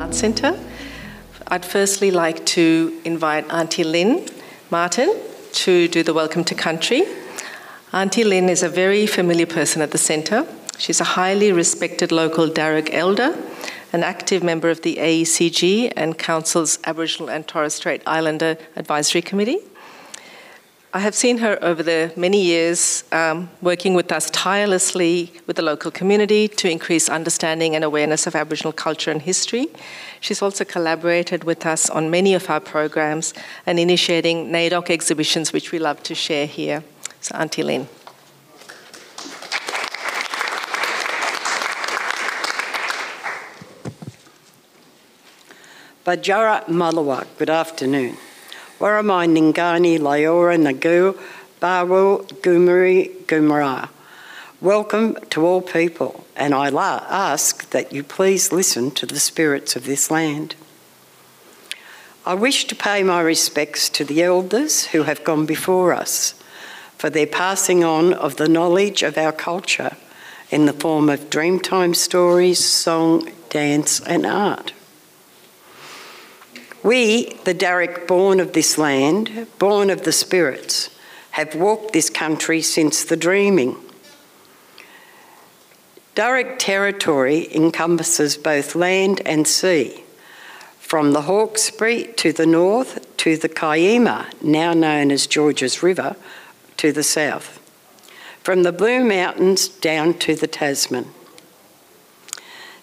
Arts Centre. I'd firstly like to invite Auntie Lynn Martin to do the Welcome to Country. Auntie Lynn is a very familiar person at the centre. She's a highly respected local Darug elder, an active member of the AECG and Council's Aboriginal and Torres Strait Islander Advisory Committee. I have seen her over the many years working with us tirelessly with the local community to increase understanding and awareness of Aboriginal culture and history. She's also collaborated with us on many of our programs and initiating NAIDOC exhibitions, which we love to share here. So, Auntie Lynn. Bajara Malawa, good afternoon. Waramai Ningani Layora Nagu Baru Gumari Gumara. Welcome to all people, and I ask that you please listen to the spirits of this land. I wish to pay my respects to the elders who have gone before us for their passing on of the knowledge of our culture in the form of Dreamtime stories, song, dance and art. We, the Darug born of this land, born of the spirits, have walked this country since the dreaming. Darug territory encompasses both land and sea, from the Hawkesbury to the north to the Kiama, now known as Georges River, to the south, from the Blue Mountains down to the Tasman.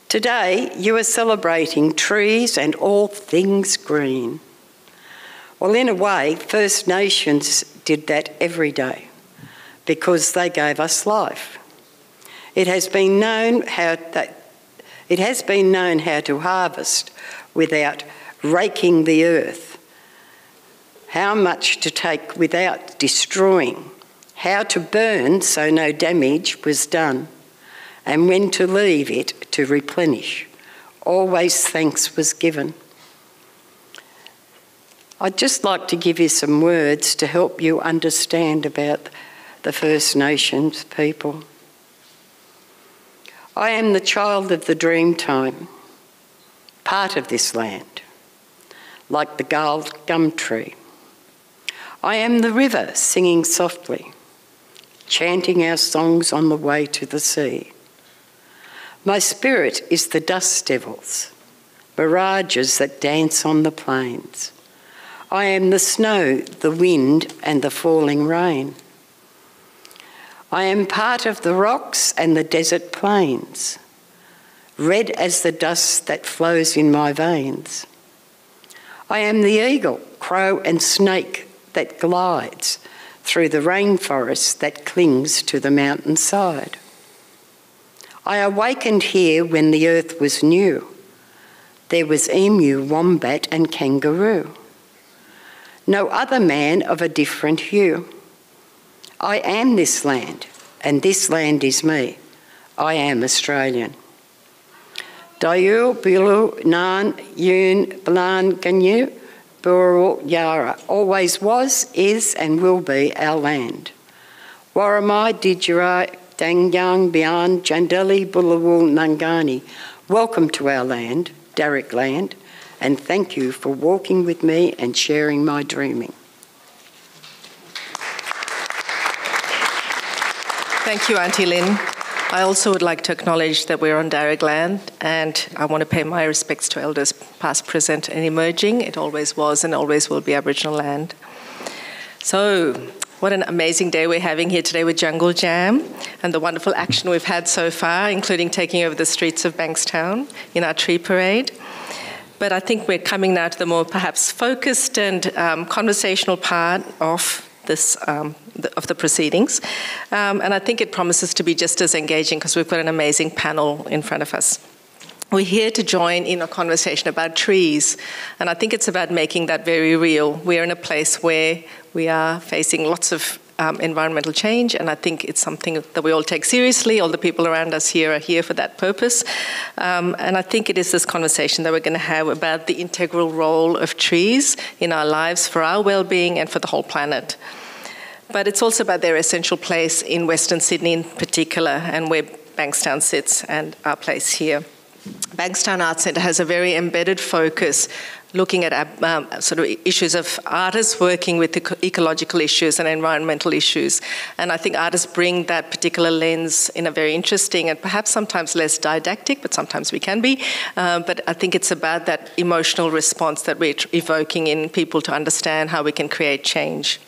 Today, you are celebrating trees and all things green. Well, in a way, First Nations did that every day because they gave us life. It has been known how to harvest without raking the earth, how much to take without destroying, how to burn so no damage was done, and when to leave it to replenish. Always thanks was given. I'd just like to give you some words to help you understand about the First Nations people. I am the child of the Dreamtime, part of this land, like the gum tree. I am the river singing softly, chanting our songs on the way to the sea. My spirit is the dust devils, mirages that dance on the plains. I am the snow, the wind and the falling rain. I am part of the rocks and the desert plains, red as the dust that flows in my veins. I am the eagle, crow and snake that glides through the rainforest that clings to the mountainside. I awakened here when the earth was new. There was emu, wombat and kangaroo. No other man of a different hue. I am this land, and this land is me. I am Australian. Dayu, Bilu, Nan, Yun, Blan, Ganyu, Buru, Yara, always was, is and will be our land. Waramai, Didjara, Dangyang, Bian, Jandali, Bulawul, Nangani. Welcome to our land, Darug land, and thank you for walking with me and sharing my dreaming. Thank you, Auntie Lynn. I also would like to acknowledge that we're on Darug land, and I want to pay my respects to elders past, present and emerging. It always was and always will be Aboriginal land. So, what an amazing day we're having here today with Jungle Jam and the wonderful action we've had so far, including taking over the streets of Bankstown in our tree parade. But I think we're coming now to the more perhaps focused and conversational part of this of the proceedings. And I think it promises to be just as engaging because we've got an amazing panel in front of us. We're here to join in a conversation about trees, and I think it's about making that very real. We're in a place where we are facing lots of environmental change, and I think it's something that we all take seriously. All the people around us here are here for that purpose. And I think it is this conversation that we're going to have about the integral role of trees in our lives for our well-being and for the whole planet. But it's also about their essential place in Western Sydney in particular, and where Bankstown sits and our place here. Bankstown Arts Centre has a very embedded focus looking at sort of issues of artists working with ecological issues and environmental issues. And I think artists bring that particular lens in a very interesting and perhaps sometimes less didactic, but sometimes we can be. But I think it's about that emotional response that we're evoking in people to understand how we can create change.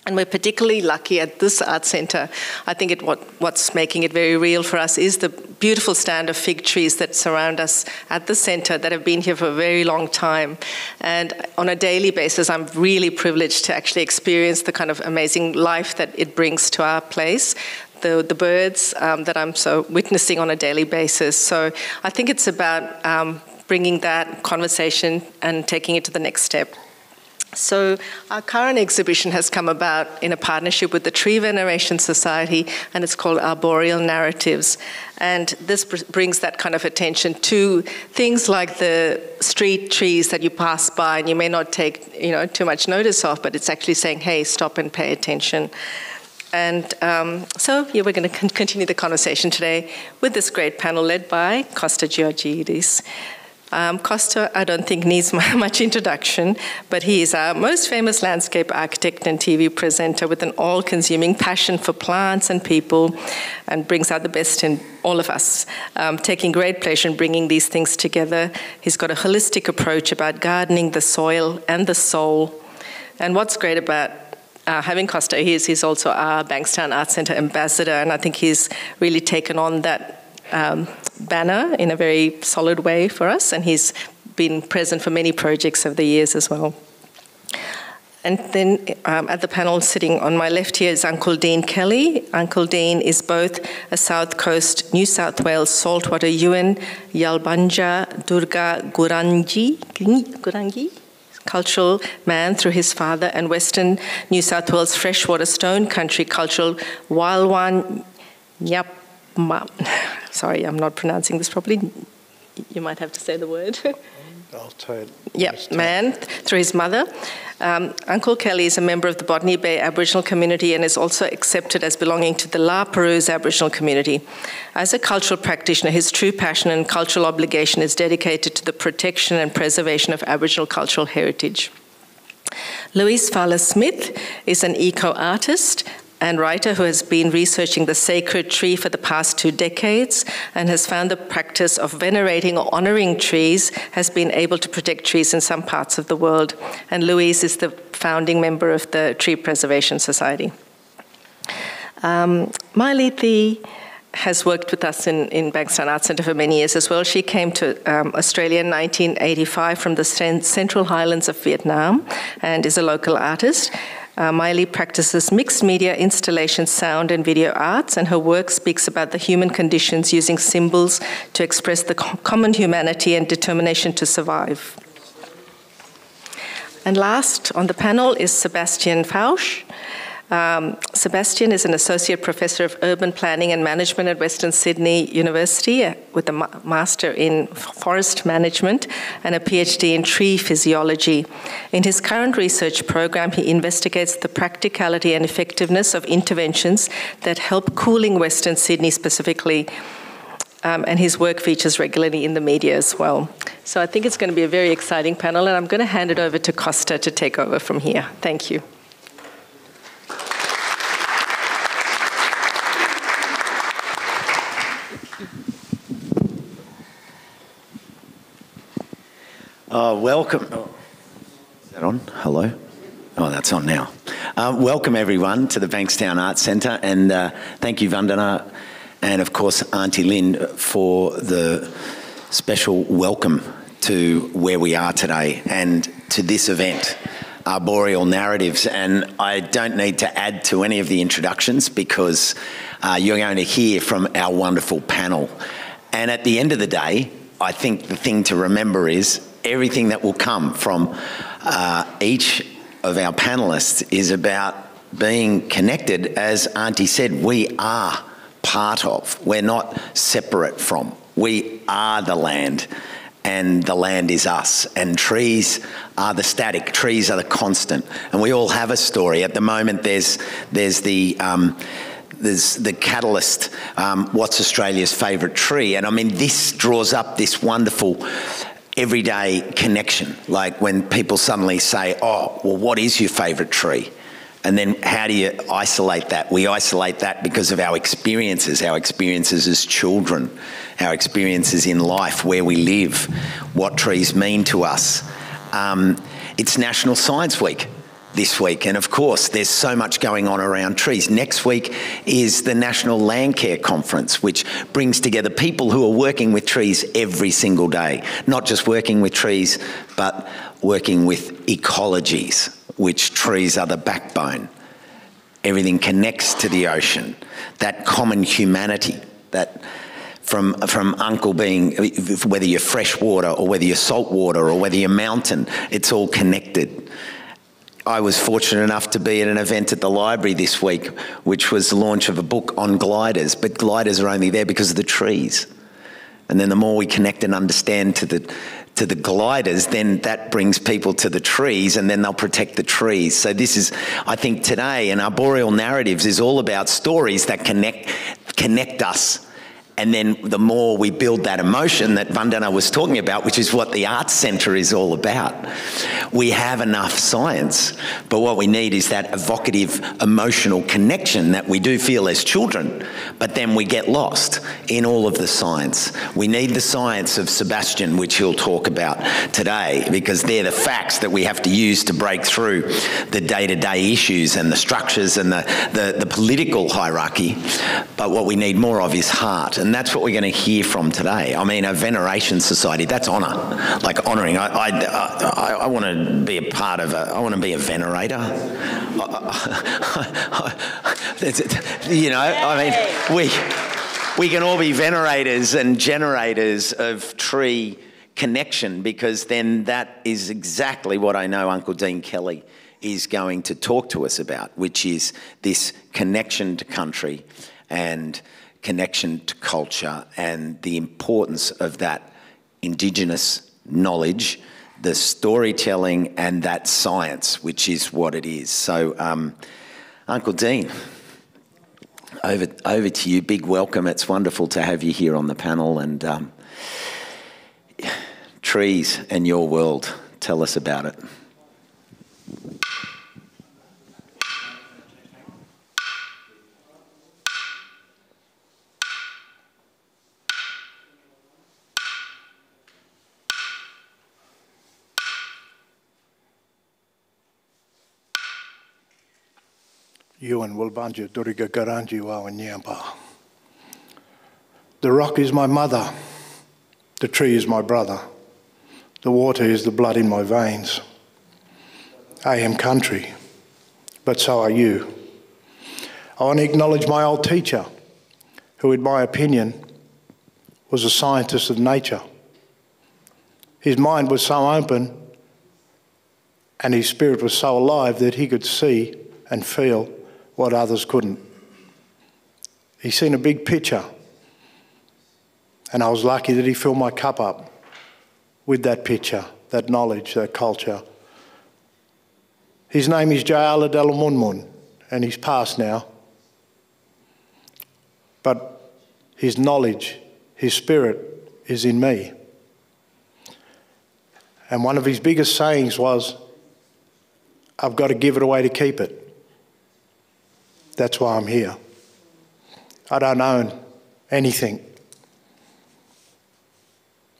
And we're particularly lucky at this art centre. I think what's making it very real for us is the beautiful stand of fig trees that surround us at the centre that have been here for a very long time. And on a daily basis, I'm really privileged to actually experience the kind of amazing life that it brings to our place. The birds that I'm so witnessing on a daily basis. So I think it's about bringing that conversation and taking it to the next step. So our current exhibition has come about in a partnership with the Tree Veneration Society, and it's called Arboreal Narratives. And this brings that kind of attention to things like the street trees that you pass by and you may not take too much notice of, but it's actually saying, hey, stop and pay attention. And we're going to continue the conversation today with this great panel led by Costa Georgiadis. Costa, I don't think, needs much introduction, but he is our most famous landscape architect and TV presenter with an all-consuming passion for plants and people, and brings out the best in all of us, taking great pleasure in bringing these things together. He's got a holistic approach about gardening the soil and the soul. And what's great about having Costa, he's also our Bankstown Arts Centre ambassador, and I think he's really taken on that banner in a very solid way for us, and he's been present for many projects over the years as well. And then at the panel sitting on my left here is Uncle Dean Kelly. Uncle Dean is both a South Coast, New South Wales saltwater UN, Yalbanja Durga Gurangi cultural man through his father, and Western New South Wales freshwater stone country cultural Walwan Nyap. Sorry, I'm not pronouncing this properly. You might have to say the word. I'll tell you. Yeah, man, through his mother. Uncle Kelly is a member of the Botany Bay Aboriginal community and is also accepted as belonging to the La Perouse Aboriginal community. As a cultural practitioner, his true passion and cultural obligation is dedicated to the protection and preservation of Aboriginal cultural heritage. Louise Fowler-Smith is an eco-artist and writer who has been researching the sacred tree for the past 2 decades and has found the practice of venerating or honouring trees has been able to protect trees in some parts of the world. And Louise is the founding member of the Tree Preservation Society. Mailithi has worked with us in Bankstown Arts Centre for many years as well. She came to Australia in 1985 from the Central Highlands of Vietnam and is a local artist. Maili practices mixed media installation, sound and video arts, and her work speaks about the human conditions using symbols to express the common humanity and determination to survive. And last on the panel is Sebastian Pfautsch. Sebastian is an associate professor of urban planning and management at Western Sydney University with a master in forest management and a PhD in tree physiology. In his current research program, he investigates the practicality and effectiveness of interventions that help cooling Western Sydney specifically. And his work features regularly in the media as well. So I think it's going to be a very exciting panel, and I'm going to hand it over to Costa to take over from here. Thank you. Welcome. Is that on? Hello? Oh, that's on now. Welcome, everyone, to the Bankstown Arts Centre, and thank you, Vandana, and of course, Auntie Lynn, for the special welcome to where we are today and to this event, Arboreal Narratives. And I don't need to add to any of the introductions because you're going to hear from our wonderful panel. And at the end of the day, I think the thing to remember is everything that will come from each of our panellists is about being connected. As Auntie said, we are part of, we're not separate from. We are the land, and the land is us. And trees are the static, trees are the constant. And we all have a story. At the moment, there's the there's the catalyst, what's Australia's favourite tree? And I mean, this draws up this wonderful everyday connection. Like when people suddenly say, oh, well, what is your favourite tree? And then how do you isolate that? We isolate that because of our experiences as children, our experiences in life, where we live, what trees mean to us. It's National Science Week this week, and of course there's so much going on around trees. Next week is the National Land Care Conference, which brings together people who are working with trees every single day. Not just working with trees, but working with ecologies, which trees are the backbone. Everything connects to the ocean. That common humanity, that from Uncle being, whether you're freshwater or whether you're saltwater or whether you're mountain, it's all connected. I was fortunate enough to be at an event at the library this week, which was the launch of a book on gliders, but gliders are only there because of the trees. And then the more we connect and understand to the gliders, then that brings people to the trees, and then they'll protect the trees. So this is, I think today, and Arboreal Narratives is all about stories that connect us. And then the more we build that emotion that Vandana was talking about, which is what the Arts Centre is all about. We have enough science, but what we need is that evocative, emotional connection that we do feel as children, but then we get lost in all of the science. We need the science of Sebastian, which he'll talk about today, because they're the facts that we have to use to break through the day-to-day issues and the structures and the political hierarchy. But what we need more of is heart. And that's what we're going to hear from today. I mean, a veneration society, that's honour, like honouring. I want to be a part of I want to be a venerator. You know, I mean, we can all be venerators and generators of tree connection, because then that is exactly what I know Uncle Dean Kelly is going to talk to us about, which is this connection to country and connection to culture and the importance of that Indigenous knowledge, the storytelling and that science, which is what it is. So, Uncle Dean, over to you. Big welcome. It's wonderful to have you here on the panel. And trees and your world, tell us about it. Yuan Wilbanju Duriga Garanji Wawanyamba. The rock is my mother, the tree is my brother, the water is the blood in my veins. I am country, but so are you. I want to acknowledge my old teacher, who in my opinion was a scientist of nature. His mind was so open and his spirit was so alive that he could see and feel what others couldn't. He's seen a big picture, and I was lucky that he filled my cup up with that picture, that knowledge, that culture. His name is Jayala Dalamunmun, and he's passed now. But his knowledge, his spirit is in me. And one of his biggest sayings was, I've got to give it away to keep it. That's why I'm here. I don't own anything.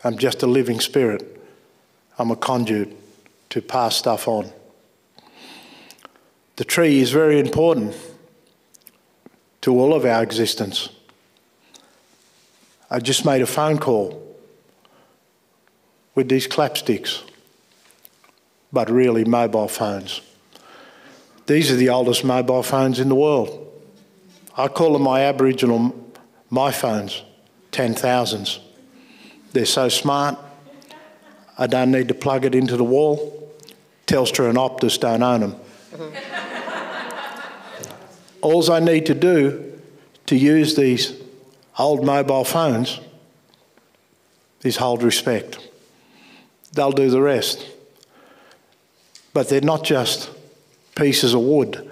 I'm just a living spirit. I'm a conduit to pass stuff on. The tree is very important to all of our existence. I just made a phone call with these clapsticks, but really mobile phones. These are the oldest mobile phones in the world. I call them my Aboriginal my phones, 10,000s. They're so smart, I don't need to plug it into the wall. Telstra and Optus don't own them. All I need to do to use these old mobile phones is hold respect. They'll do the rest. But they're not just pieces of wood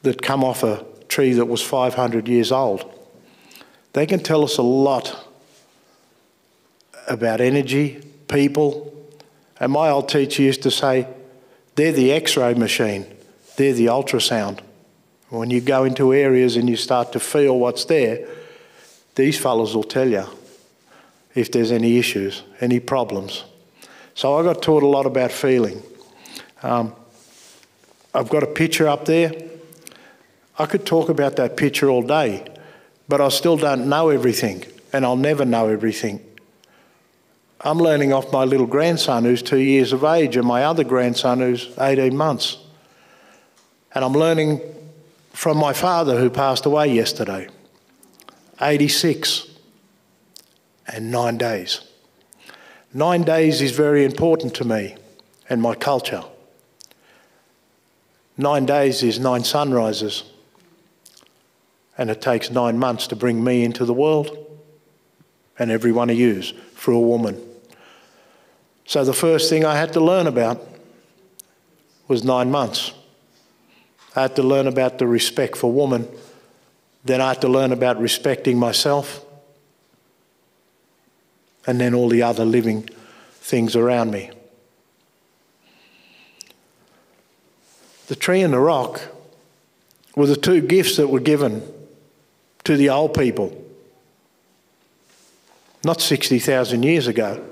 that come off a tree that was 500 years old. They can tell us a lot about energy, people. And my old teacher used to say, they're the X-ray machine, they're the ultrasound. When you go into areas and you start to feel what's there, these fellas will tell you if there's any issues, any problems. So I got taught a lot about feeling. I've got a picture up there. I could talk about that picture all day, but I still don't know everything, and I'll never know everything. I'm learning off my little grandson who's 2 years of age and my other grandson who's 18 months. And I'm learning from my father who passed away yesterday, 86 and 9 days. 9 days is very important to me and my culture. 9 days is 9 sunrises, and it takes 9 months to bring me into the world and every one of yous for a woman. So the first thing I had to learn about was 9 months. I had to learn about the respect for woman. Then I had to learn about respecting myself, and then all the other living things around me. The tree and the rock were the two gifts that were given to the old people, not 60,000 years ago.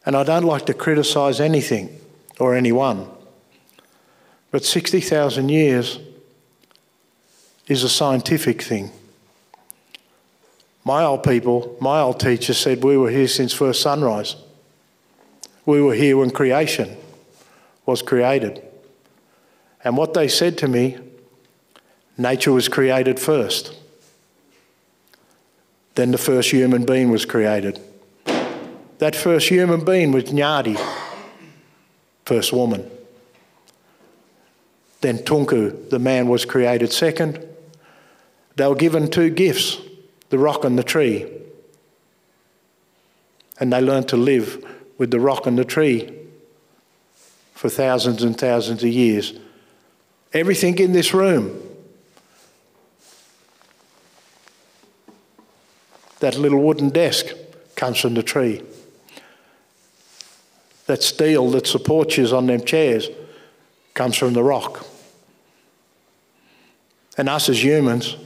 And I don't like to criticise anything or anyone, but 60,000 years is a scientific thing. My old people, my old teacher said we were here since first sunrise. We were here when creation was created. And what they said to me, nature was created first. Then the first human being was created. That first human being was Nyadi, first woman. Then Tunku, the man, was created second. They were given two gifts, the rock and the tree. And they learned to live with the rock and the tree for thousands and thousands of years. Everything in this room, that little wooden desk, comes from the tree. That steel that supports you on them chairs comes from the rock. And us as humans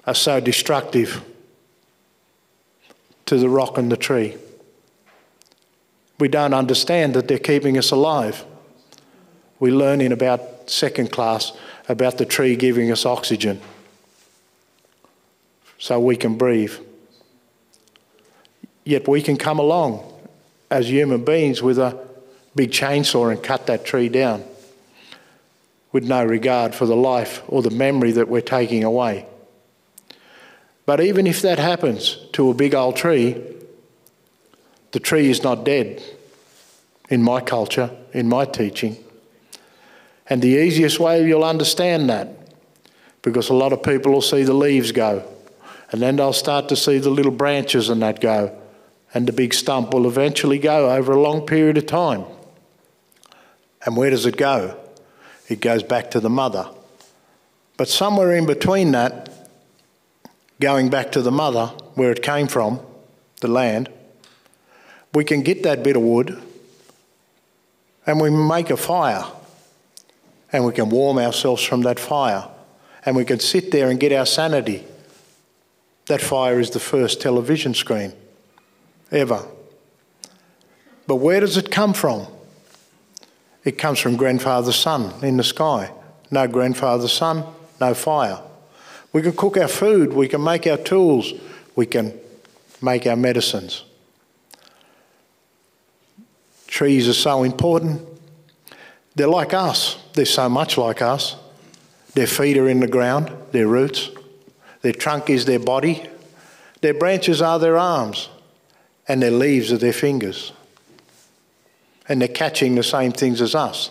are so destructive to the rock and the tree. We don't understand that they're keeping us alive. We learn in about second class about the tree giving us oxygen so we can breathe. Yet we can come along as human beings with a big chainsaw and cut that tree down with no regard for the life or the memory that we're taking away. But even if that happens to a big old tree, the tree is not dead in my culture, in my teaching. And the easiest way you'll understand that, because a lot of people will see the leaves go, and then they'll start to see the little branches and that go, and the big stump will eventually go over a long period of time. And where does it go? It goes back to the mother. But somewhere in between that, going back to the mother, where it came from, the land, we can get that bit of wood and we make a fire, and we can warm ourselves from that fire, and we can sit there and get our sanity. That fire is the first television screen ever. But where does it come from? It comes from grandfather sun in the sky. No grandfather sun, no fire. We can cook our food, we can make our tools, we can make our medicines. Trees are so important. They're like us. They're so much like us. Their feet are in the ground, their roots. Their trunk is their body. Their branches are their arms. And their leaves are their fingers. And they're catching the same things as us.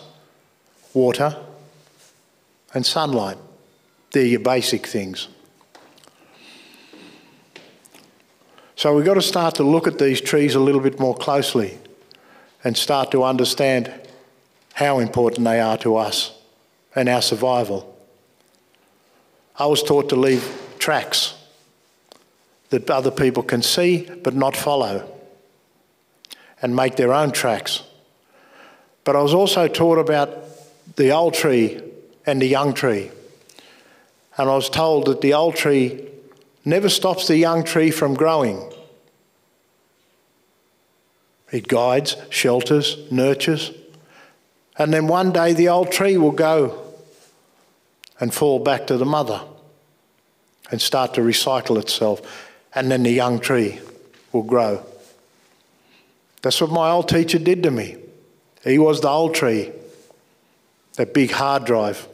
Water and sunlight. They're your basic things. So we've got to start to look at these trees a little bit more closely and start to understand how important they are to us and our survival. I was taught to leave tracks that other people can see but not follow and make their own tracks. But I was also taught about the old tree and the young tree. And I was told that the old tree never stops the young tree from growing. It guides, shelters, nurtures. And then one day the old tree will go and fall back to the mother and start to recycle itself. And then the young tree will grow. That's what my old teacher did to me. He was the old tree, that big hard drive.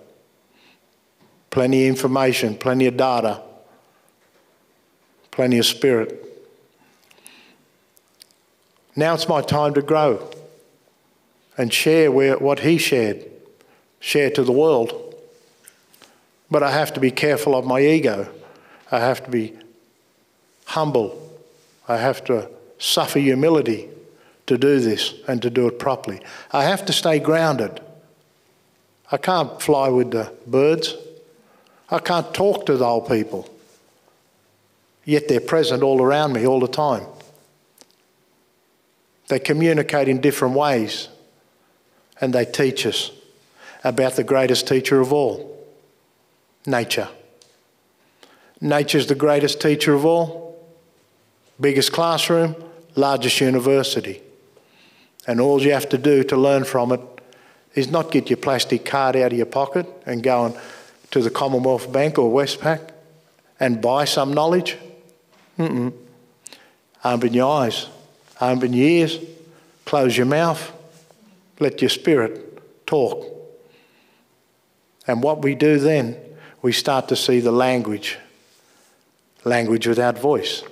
Plenty of information, plenty of data, plenty of spirit. Now it's my time to grow and share what he shared, share to the world. But I have to be careful of my ego. I have to be humble. I have to suffer humility to do this and to do it properly. I have to stay grounded. I can't fly with the birds. I can't talk to the old people. Yet they're present all around me all the time. They communicate in different ways, and they teach us about the greatest teacher of all, nature. Nature's the greatest teacher of all, biggest classroom, largest university. And all you have to do to learn from it is not get your plastic card out of your pocket and go to the Commonwealth Bank or Westpac and buy some knowledge. Open your eyes, open your ears, close your mouth, let your spirit talk. And what we do then, we start to see the language without voice,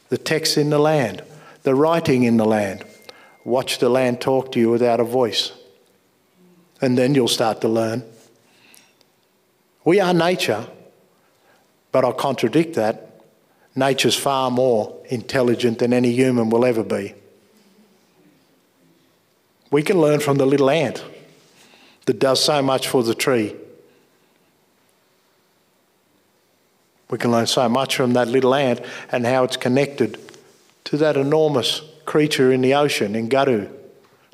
the text in the land, the writing in the land. Watch the land talk to you without a voice. And then you'll start to learn. We are nature, but I'll contradict that. Nature's far more intelligent than any human will ever be. We can learn from the little ant that does so much for the tree. We can learn so much from that little ant and how it's connected to that enormous creature in the ocean, in Garu,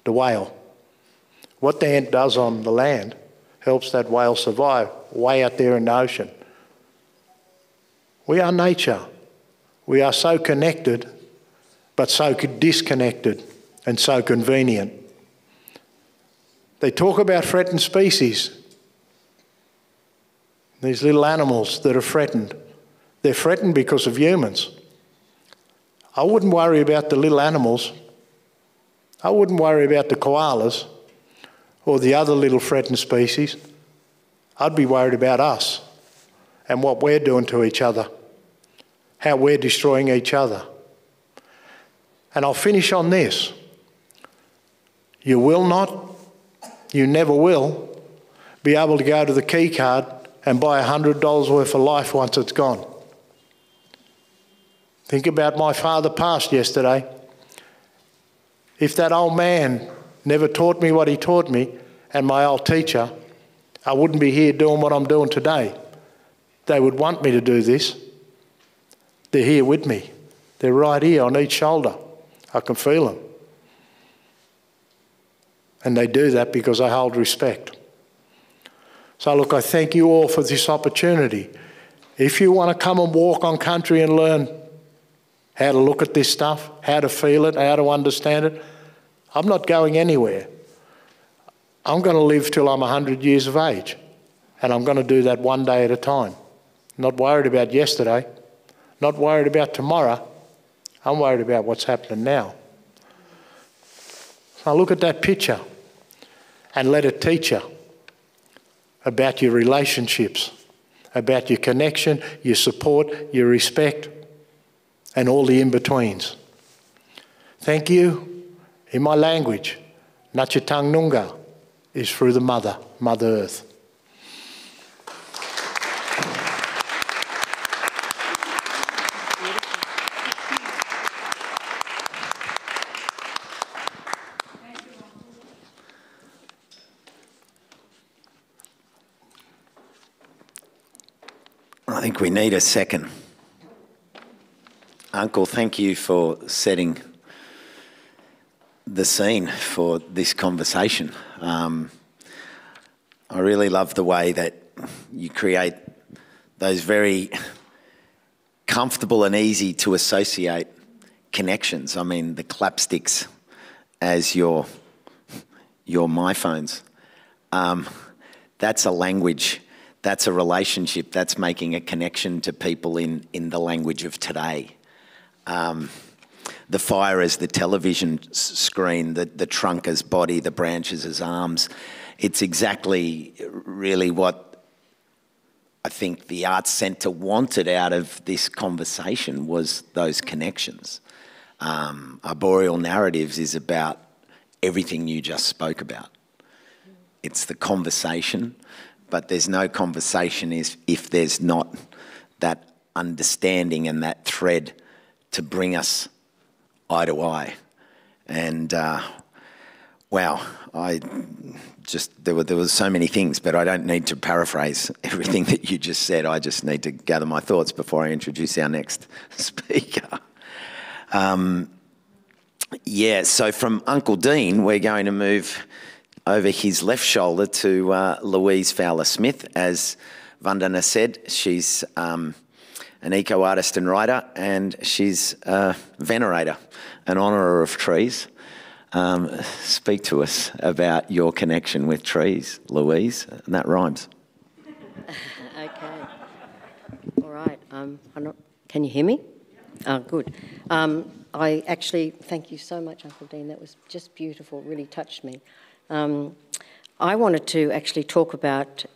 the whale. What the ant does on the land helps that whale survive way out there in the ocean. We are nature. We are so connected, but so disconnected and so convenient. They talk about threatened species. These little animals that are threatened. They're threatened because of humans. I wouldn't worry about the little animals. I wouldn't worry about the koalas or the other little threatened species. I'd be worried about us and what we're doing to each other, how we're destroying each other. And I'll finish on this. You will not, you never will, be able to go to the key card and buy $100 worth of life once it's gone. Think about my father passed yesterday. If that old man never taught me what he taught me, and my old teacher, I wouldn't be here doing what I'm doing today. They would want me to do this. They're here with me. They're right here on each shoulder. I can feel them. And they do that because I hold respect. So look, I thank you all for this opportunity. If you want to come and walk on country and learn how to look at this stuff, how to feel it, how to understand it, I'm not going anywhere. I'm going to live till I'm 100 years of age. And I'm going to do that one day at a time. Not worried about yesterday. Not worried about tomorrow. I'm worried about what's happening now. So look at that picture and let it teach you about your relationships, about your connection, your support, your respect, and all the in-betweens. Thank you. In my language, Nachitang Nunga is through the Mother Earth. I think we need a second. Uncle, thank you for setting the scene for this conversation. I really love the way that you create those very comfortable and easy to associate connections. I mean, the clapsticks as your my phones. That's a language, that's a relationship, that's making a connection to people in the language of today. The fire as the television screen, the trunk as body, the branches as arms. It's exactly really what I think the Arts Centre wanted out of this conversation was those connections. Arboreal Narratives is about everything you just spoke about. It's the conversation, but there's no conversation if there's not that understanding and that thread to bring us eye to eye. And wow, there was so many things, but I don't need to paraphrase everything that you just said. I just need to gather my thoughts before I introduce our next speaker. Yeah, so from Uncle Dean, we're going to move over his left shoulder to Louise Fowler-Smith. As Vandana said, she's an eco-artist and writer, and she's a venerator, an honourer of trees. Speak to us about your connection with trees, Louise, and that rhymes. Okay. All right. Can you hear me? Oh, good. I actually, thank you so much, Uncle Dean. That was just beautiful, really touched me. I wanted to actually talk about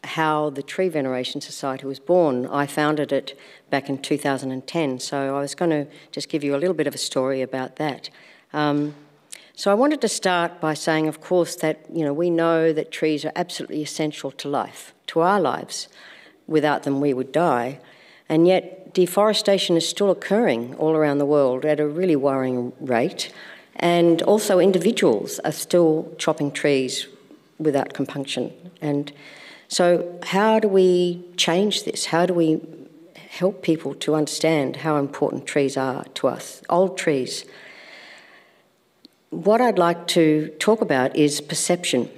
how the Tree Veneration Society was born. I founded it back in 2010, so I was going to just give you a little bit of a story about that. So I wanted to start by saying, of course, that we know that trees are absolutely essential to life, to our lives. Without them, we would die. And yet, deforestation is still occurring all around the world at a really worrying rate. And also, individuals are still chopping trees without compunction. And so how do we change this? How do we help people to understand how important trees are to us, old trees? What I'd like to talk about is perception.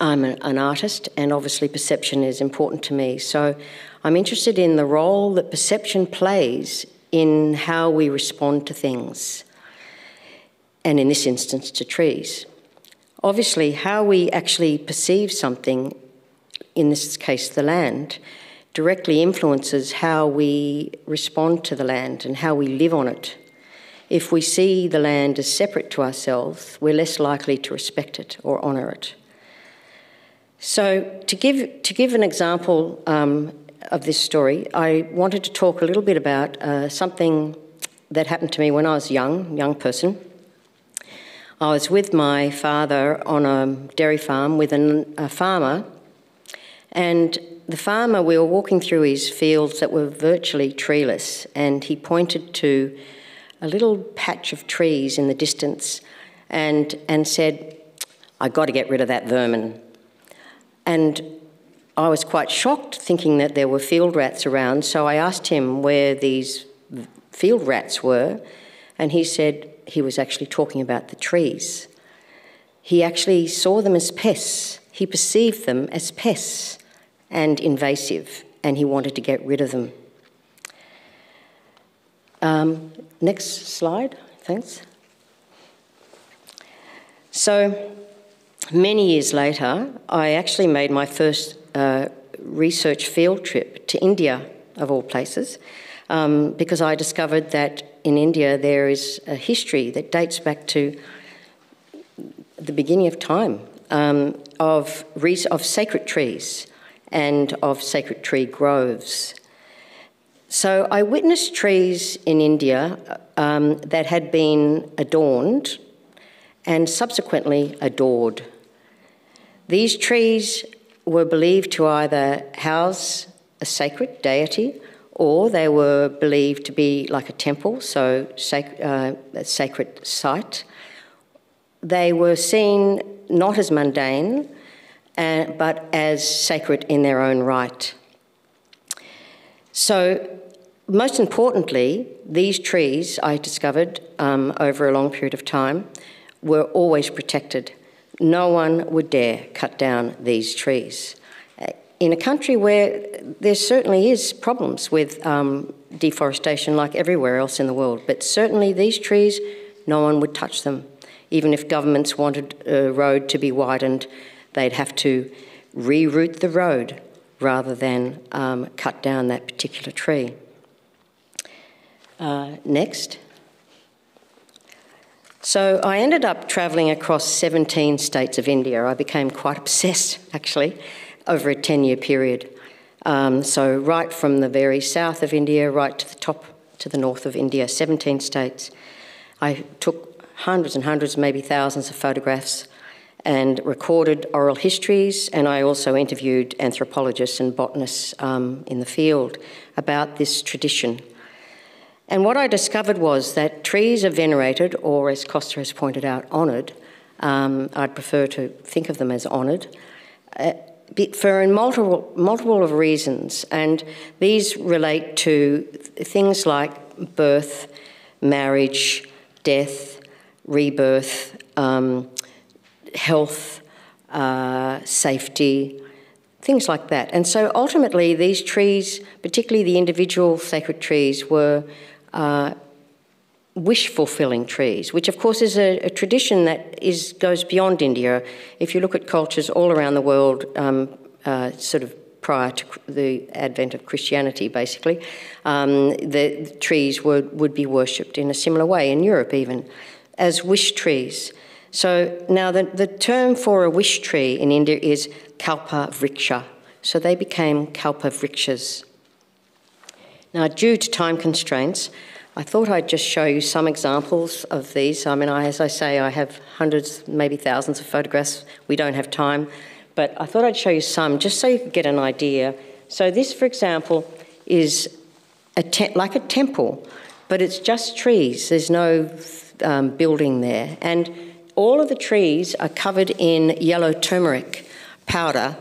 I'm an artist, and obviously perception is important to me. So I'm interested in the role that perception plays in how we respond to things, and in this instance to trees. Obviously, how we actually perceive something, in this case the land, directly influences how we respond to the land and how we live on it. If we see the land as separate to ourselves, we're less likely to respect it or honour it. So to give an example of this story, I wanted to talk a little bit about something that happened to me when I was a young person. I was with my father on a dairy farm with a farmer, and the farmer, we were walking through his fields that were virtually treeless, and he pointed to a little patch of trees in the distance and said, "I've got to get rid of that vermin." And I was quite shocked, thinking that there were field rats around, so I asked him where these field rats were, and he said he was actually talking about the trees. He actually saw them as pests. He perceived them as pests and invasive, and he wanted to get rid of them. Next slide, thanks. So many years later, I actually made my first research field trip to India, of all places, because I discovered that in India there is a history that dates back to the beginning of time of sacred trees and of sacred tree groves. So I witnessed trees in India that had been adorned and subsequently adored. These trees were believed to either house a sacred deity, or they were believed to be like a temple, so a sacred site. They were seen not as mundane, but as sacred in their own right. So, most importantly, these trees, I discovered over a long period of time, were always protected. No one would dare cut down these trees. In a country where there certainly is problems with deforestation like everywhere else in the world, but certainly these trees, no one would touch them. Even if governments wanted a road to be widened, they'd have to reroute the road rather than cut down that particular tree. Next. So I ended up travelling across 17 states of India. I became quite obsessed, actually, over a 10-year period. So right from the very south of India right to the top, to the north of India, 17 states. I took hundreds and hundreds, maybe thousands of photographs and recorded oral histories, and I also interviewed anthropologists and botanists in the field about this tradition. And what I discovered was that trees are venerated, or as Costa has pointed out, honoured. I'd prefer to think of them as honoured, for multiple of reasons. And these relate to things like birth, marriage, death, rebirth, health, safety, things like that. And so ultimately these trees, particularly the individual sacred trees, were wish-fulfilling trees, which of course is a tradition that goes beyond India. If you look at cultures all around the world, sort of prior to the advent of Christianity, basically, the trees would be worshipped in a similar way, in Europe even, as wish trees. So now the term for a wish tree in India is kalpa vriksha. So they became kalpa vrikshas. Now, due to time constraints, I thought I'd just show you some examples of these. I mean, as I say, I have hundreds, maybe thousands of photographs. We don't have time. But I thought I'd show you some, just so you could get an idea. So this, for example, is like a temple, but it's just trees. There's no building there. And all of the trees are covered in yellow turmeric powder,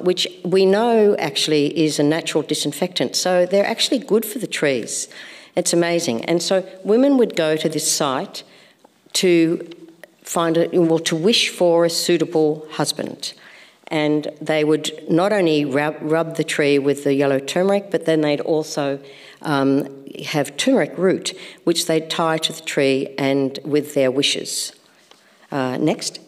which we know actually is a natural disinfectant. So they're actually good for the trees. It's amazing. And so women would go to this site to to wish for a suitable husband. And they would not only rub the tree with the yellow turmeric, but then they'd also have turmeric root, which they'd tie to the tree and with their wishes. Next.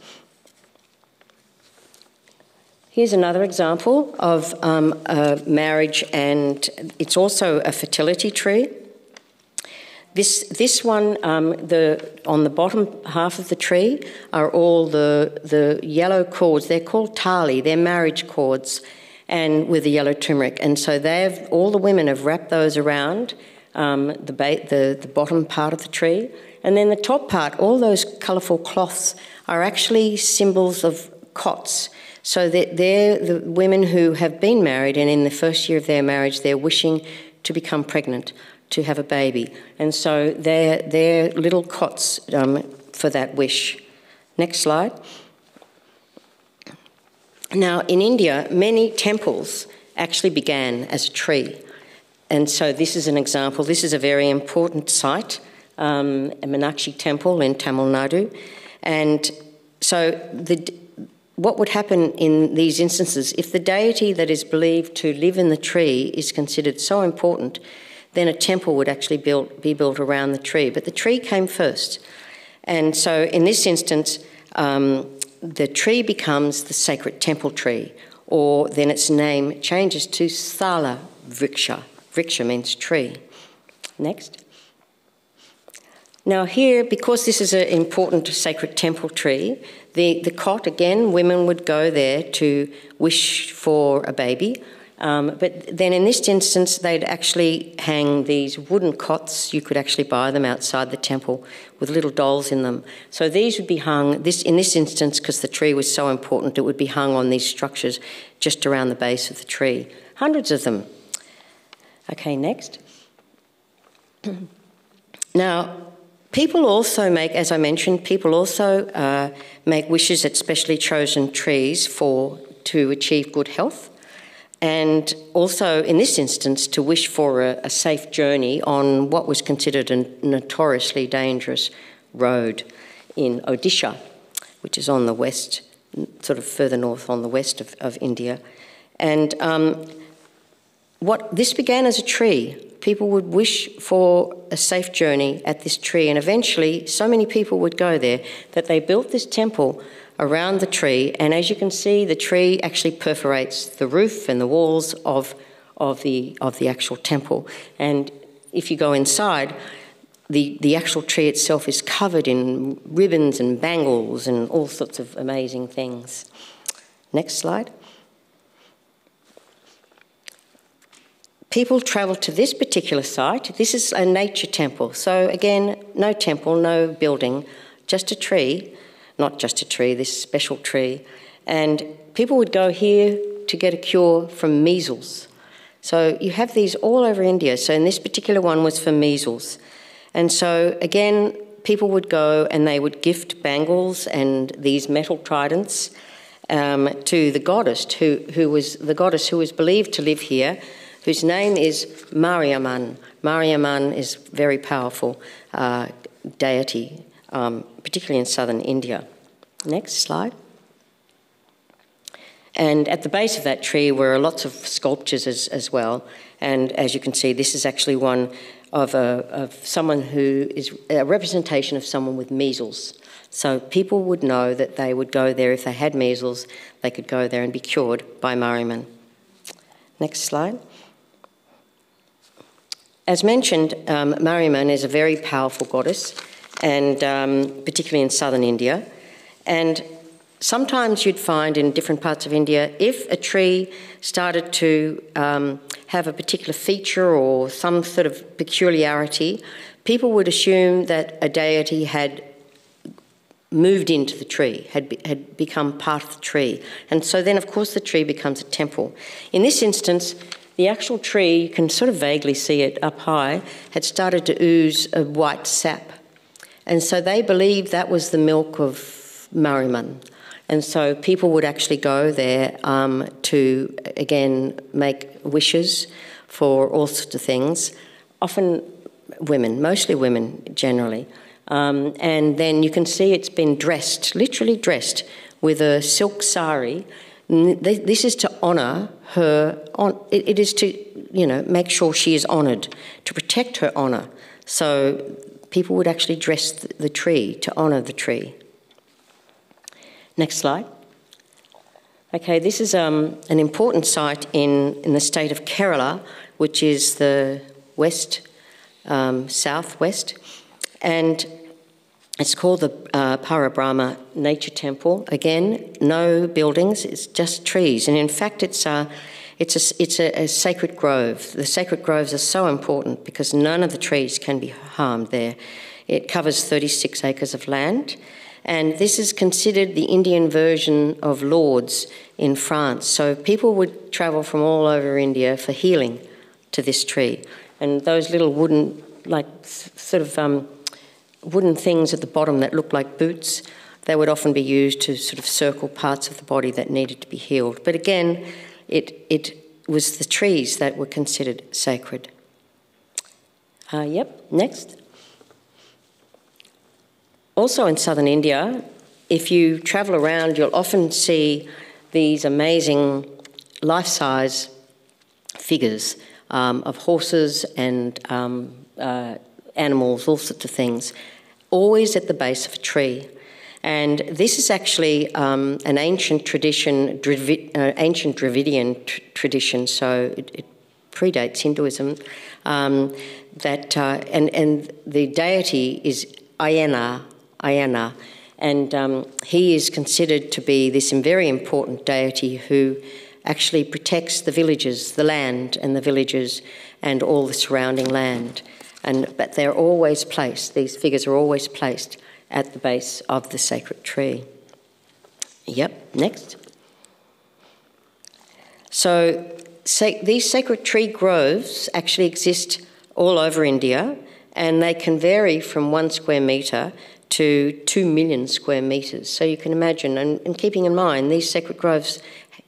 Here's another example of a marriage, and it's also a fertility tree. This one, on the bottom half of the tree are all the yellow cords. They're called tali. They're marriage cords, and with the yellow turmeric. And so all the women have wrapped those around the bottom part of the tree, and then the top part. All those colourful cloths are actually symbols of cots. So they're the women who have been married, and in the first year of their marriage, they're wishing to become pregnant, to have a baby. And so they're little cots for that wish. Next slide. Now, in India, many temples actually began as a tree. And so this is an example. This is a very important site, a Meenakshi temple in Tamil Nadu. And so what would happen in these instances, if the deity that is believed to live in the tree is considered so important, then a temple would actually be built around the tree. But the tree came first. And so in this instance, the tree becomes the sacred temple tree, or then its name changes to Sthala Vriksha. Vriksha means tree. Next. Now here, because this is an important sacred temple tree, the cot, again, women would go there to wish for a baby. But then in this instance, they'd actually hang these wooden cots. You could actually buy them outside the temple with little dolls in them. So these would be hung, in this instance, because the tree was so important, it would be hung on these structures just around the base of the tree. Hundreds of them. Okay, next. Now, people also make, as I mentioned, people also make wishes at specially chosen trees to achieve good health. and also, in this instance, to wish for a safe journey on what was considered a notoriously dangerous road in Odisha, which is on the west, sort of further north on the west of India. And this began as a tree. People would wish for a safe journey at this tree, and eventually so many people would go there that they built this temple around the tree, and as you can see, the tree actually perforates the roof and the walls of the actual temple. And if you go inside, the actual tree itself is covered in ribbons and bangles and all sorts of amazing things. Next slide. People travel to this particular site. This is a nature temple. So again, no temple, no building, just a tree. Not just a tree, this special tree. And people would go here to get a cure from measles. So you have these all over India. So in this particular one was for measles. And so again, people would go and they would gift bangles and these metal tridents to the goddess who was believed to live here, whose name is Mariamman. Mariamman is a very powerful deity, particularly in southern India. Next slide. And at the base of that tree were lots of sculptures as well. And as you can see, this is actually one of someone who is a representation of someone with measles. So people would know that they would go there if they had measles, they could go there and be cured by Mariamman. Next slide. As mentioned, Mariamman is a very powerful goddess, and particularly in southern India. And sometimes you'd find in different parts of India, if a tree started to have a particular feature or some sort of peculiarity, people would assume that a deity had moved into the tree, had become part of the tree. And so then, of course, the tree becomes a temple. In this instance, the actual tree, you can sort of vaguely see it up high, had started to ooze a white sap. And so they believed that was the milk of Mariamman. And so people would actually go there to, again, make wishes for all sorts of things, often women, mostly women generally. And then you can see it's been dressed, literally dressed, with a silk sari. This is to honour her. It is to, make sure she is honoured, to protect her honour. So people would actually dress the tree to honour the tree. Next slide. Okay, this is an important site in the state of Kerala, which is the southwest, and it's called the Parabrahma Nature Temple. Again, no buildings, it's just trees. And in fact, it's a sacred grove. The sacred groves are so important because none of the trees can be harmed there. It covers 36 acres of land. And this is considered the Indian version of Lourdes in France. So people would travel from all over India for healing to this tree. And those little wooden, wooden things at the bottom that look like boots, they would often be used to sort of circle parts of the body that needed to be healed. But again, it was the trees that were considered sacred. Next. Also in southern India, if you travel around, you'll often see these amazing life-size figures of horses and animals, all sorts of things, always at the base of a tree. And this is actually an ancient tradition, ancient Dravidian tradition, so it predates Hinduism, and the deity is Ayana, and he is considered to be this very important deity who actually protects the villages, the land and the villages and all the surrounding land. But they're always placed, these figures are always placed at the base of the sacred tree. Next. So these sacred tree groves actually exist all over India, and they can vary from 1 square metre to 2 million square metres. So you can imagine, and keeping in mind, these sacred groves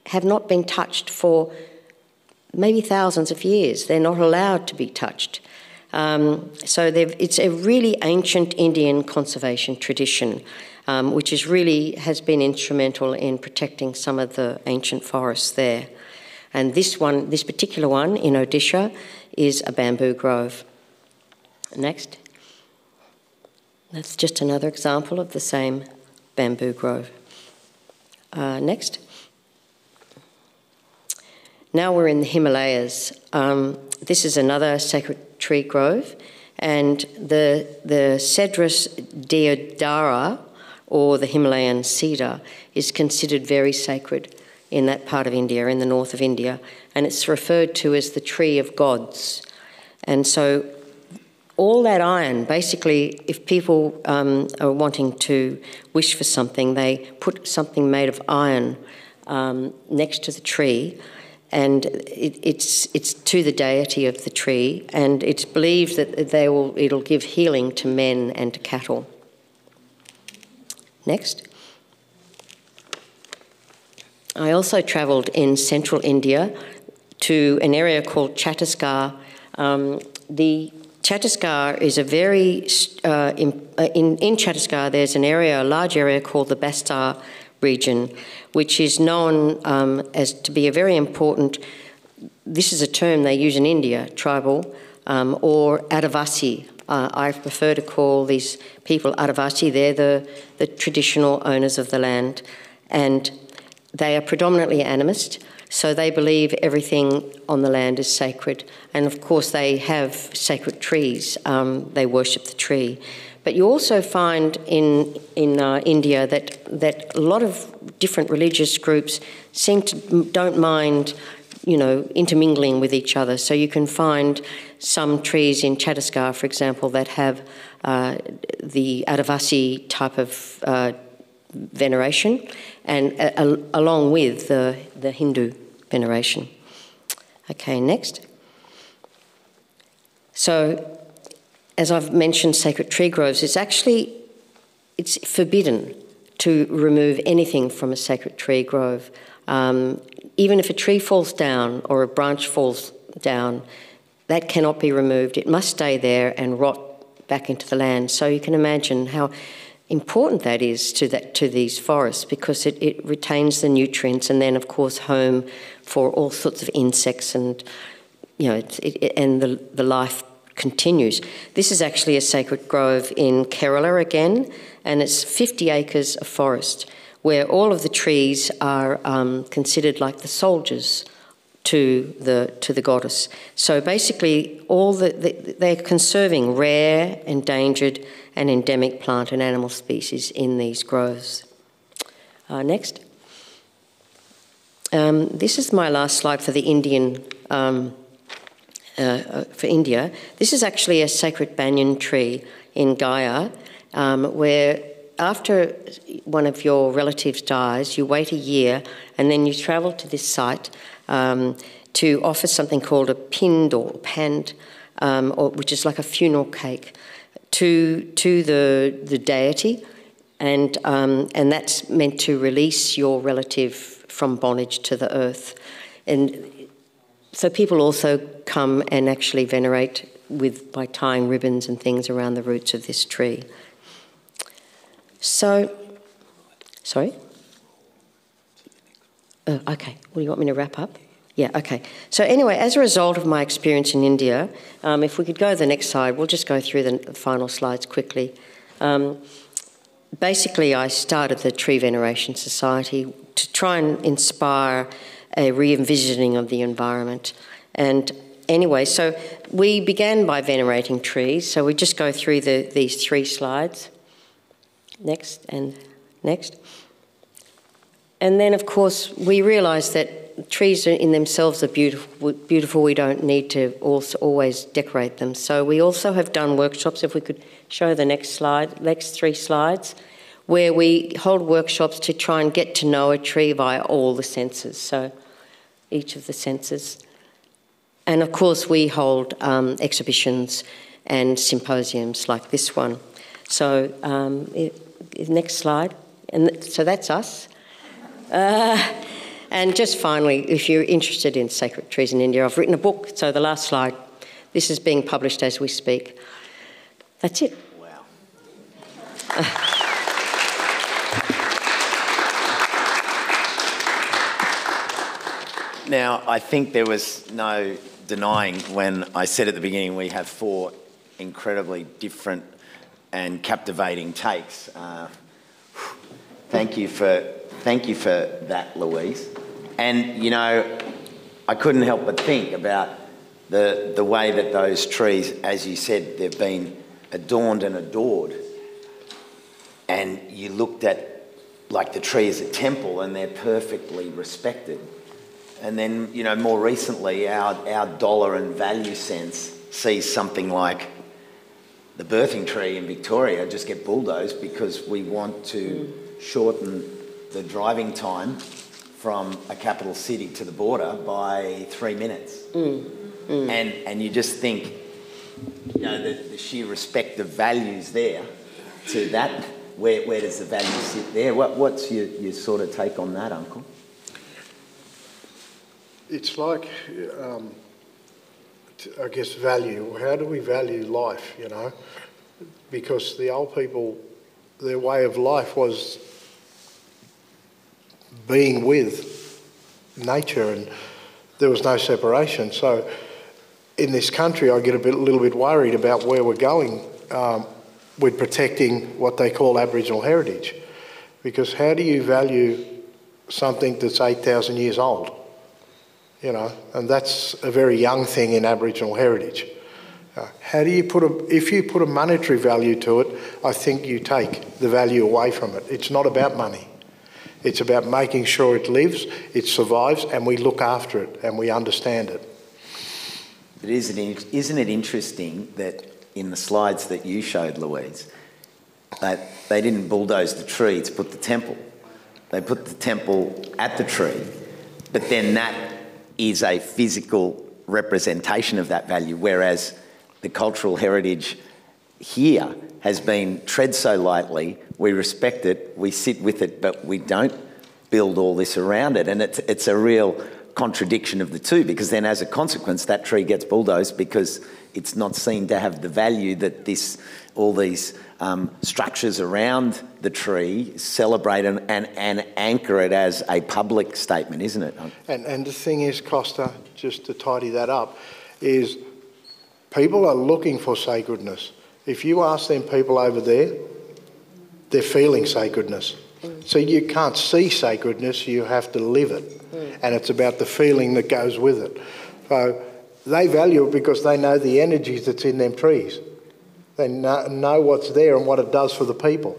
have not been touched for maybe thousands of years. They're not allowed to be touched. So it's a really ancient Indian conservation tradition, which has been instrumental in protecting some of the ancient forests there. And this particular one in Odisha is a bamboo grove. Next. That's just another example of the same bamboo grove. Next. Now we're in the Himalayas. This is another sacred tree grove, and the Cedrus deodara, or the Himalayan cedar, is considered very sacred in that part of India, in the north of India, and it's referred to as the tree of gods. And so all that iron, basically, if people are wanting to wish for something, they put something made of iron next to the tree, and it's to the deity of the tree, and it's believed that it'll give healing to men and to cattle. Next. I also travelled in central India to an area called Chhattisgarh. The Chhattisgarh is a very, in Chhattisgarh there's a large area called the Bastar region, which is known as to be a very important, this is a term they use in India, tribal, or Adivasi. I prefer to call these people Adivasi. They're the traditional owners of the land, and they are predominantly animist, so they believe everything on the land is sacred. And of course they have sacred trees, they worship the tree. But you also find in India that a lot of different religious groups don't mind, intermingling with each other. So you can find some trees in Chhattisgarh, for example, that have the Adivasi type of veneration, and along with the Hindu veneration. Okay, next. So, as I've mentioned, sacred tree groves, it's forbidden to remove anything from a sacred tree grove. Even if a tree falls down or a branch falls down, that cannot be removed. It must stay there and rot back into the land. So you can imagine how important that is to these forests, because it retains the nutrients, and then of course home for all sorts of insects, and the life continues. This is actually a sacred grove in Kerala again, and it's 50 acres of forest where all of the trees are considered like the soldiers to the goddess. So basically they're conserving rare, endangered and endemic plant and animal species in these groves. Next. This is my last slide for the Indian, for India. This is actually a sacred banyan tree in Gaya, where after one of your relatives dies, you wait a year and then you travel to this site to offer something called a pind or pand, which is like a funeral cake, to the deity, and that's meant to release your relative from bondage to the earth. And so people also come and actually venerate by tying ribbons and things around the roots of this tree. So, sorry? Okay, well, you want me to wrap up? Yeah, okay. So anyway, as a result of my experience in India, if we could go to the next slide, we'll just go through the final slides quickly. Basically, I started the Tree Veneration Society to try and inspire a re-envisioning of the environment. And anyway, so we began by venerating trees. So we just go through these 3 slides. Next and next. And then, of course, we realised that trees in themselves are beautiful. We don't need to also always decorate them. So we also have done workshops, if we could show the next 3 slides, where we hold workshops to try and get to know a tree via all the senses, so each of the senses. And of course we hold exhibitions and symposiums like this one. So next slide. And so that's us. And And just finally, if you're interested in sacred trees in India, I've written a book, so the last slide, this is being published as we speak. That's it. Wow. Now, I think there was no denying when I said at the beginning we have 4 incredibly different and captivating takes. Thank you for that, Louise. And, you know, I couldn't help but think about the way that those trees, as you said, they've been adorned and adored. And you looked at, like, the tree as a temple, and they're perfectly respected. And then, you know, more recently, our dollar and value sense sees something like the birthing tree in Victoria just get bulldozed because we want to shorten the driving time from a capital city to the border by 3 minutes. And you just think, you know, the sheer respect of values there to that, where does the value sit there? What's your sort of take on that, Uncle? It's like, I guess, value. How do we value life, you know? Because the old people, their way of life was being with nature, and there was no separation. So in this country, I get a little bit worried about where we're going with protecting what they call Aboriginal heritage. Because how do you value something that's 8,000 years old? You know, and that's a very young thing in Aboriginal heritage. How do you if you put a monetary value to it, I think you take the value away from it. It's not about money. It's about making sure it lives, it survives, and we look after it and we understand it. But isn't it interesting that in the slides that you showed, Louise, that they didn't bulldoze the tree to put the temple. They put the temple at the tree, but then that is a physical representation of that value, whereas the cultural heritage here has been tread so lightly, we respect it, we sit with it, but we don't build all this around it. And it's a real contradiction of the two, because then as a consequence, that tree gets bulldozed because it's not seen to have the value that all these structures around the tree celebrate and anchor it as a public statement, isn't it? And the thing is, Costa, just to tidy that up, is people are looking for sacredness. If you ask them people over there, they're feeling sacredness. So you can't see sacredness, you have to live it. And it's about the feeling that goes with it. So they value it because they know the energy that's in them trees. They know what's there and what it does for the people.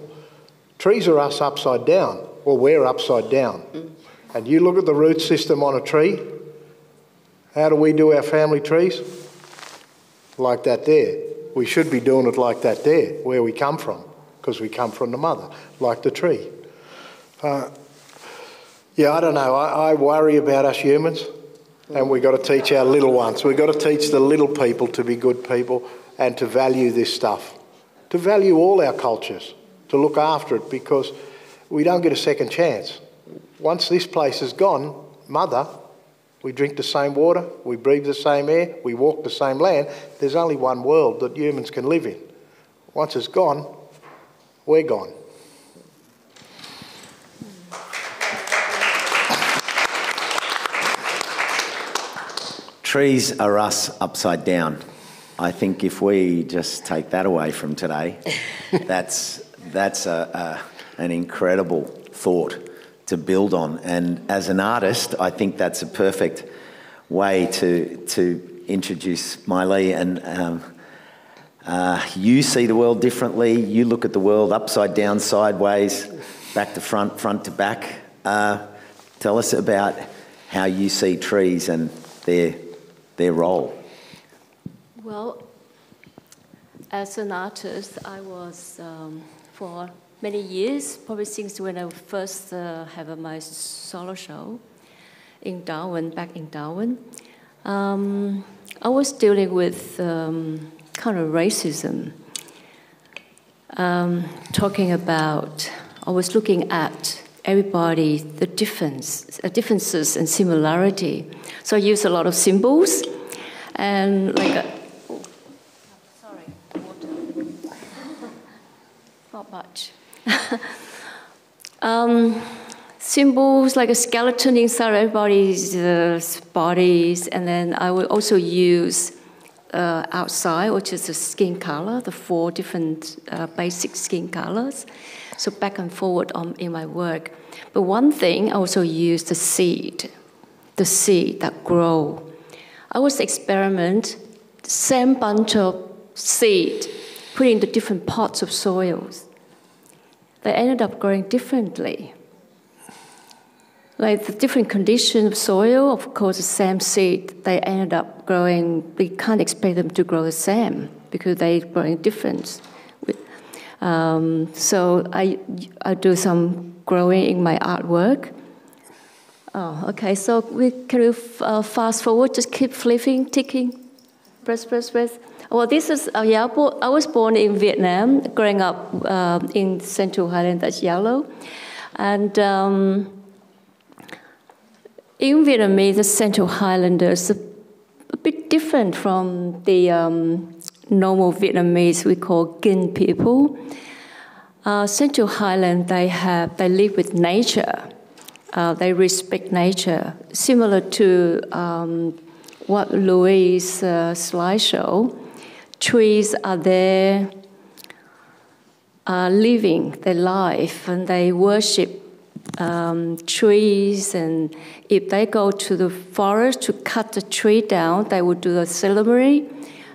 Trees are us upside down. Well, we're upside down. And you look at the root system on a tree, how do we do our family trees? Like that there. We should be doing it like that there, where we come from, because we come from the mother, like the tree. Yeah, I don't know. I worry about us humans, and we've got to teach our little ones. We've got to teach the little people to be good people and to value this stuff, to value all our cultures, to look after it, because we don't get a second chance. Once this place is gone, Mother, we drink the same water, we breathe the same air, we walk the same land. There's only one world that humans can live in. Once it's gone, we're gone. Trees are us upside down. I think if we just take that away from today, that's an incredible thought to build on. And as an artist, I think that's a perfect way to introduce Miley. And you see the world differently. You look at the world upside down, sideways, back to front, front to back. Tell us about how you see trees and their role. Well, as an artist, I was for many years, probably since when I first had my solo show in Darwin, back in Darwin, I was dealing with kind of racism. Talking about, I was looking at everybody the differences and similarity. So I use a lot of symbols and like not much. Symbols like a skeleton inside everybody's bodies, and then I will also use outside, which is the skin color, the 4 different basic skin colors. So back and forward in my work. But one thing, I also use the seed that grow. I was experiment, same bunch of seed, put in the different pots of soils. They ended up growing differently. Like the different condition of soil, of course, the same seed, they ended up growing, we can't expect them to grow the same because they're growing different. So I do some growing in my artwork. Oh, okay, so can we fast forward, just keep flipping, ticking, press. Well, this is, I was born in Vietnam, growing up in Central Highland, that's yellow. And in Vietnamese, the Central Highlanders are a bit different from the normal Vietnamese we call Kinh people. Central Highland, they live with nature. They respect nature, similar to what Louise slideshow. Trees are there, living their life, and they worship trees. And if they go to the forest to cut the tree down, they would do the ceremony.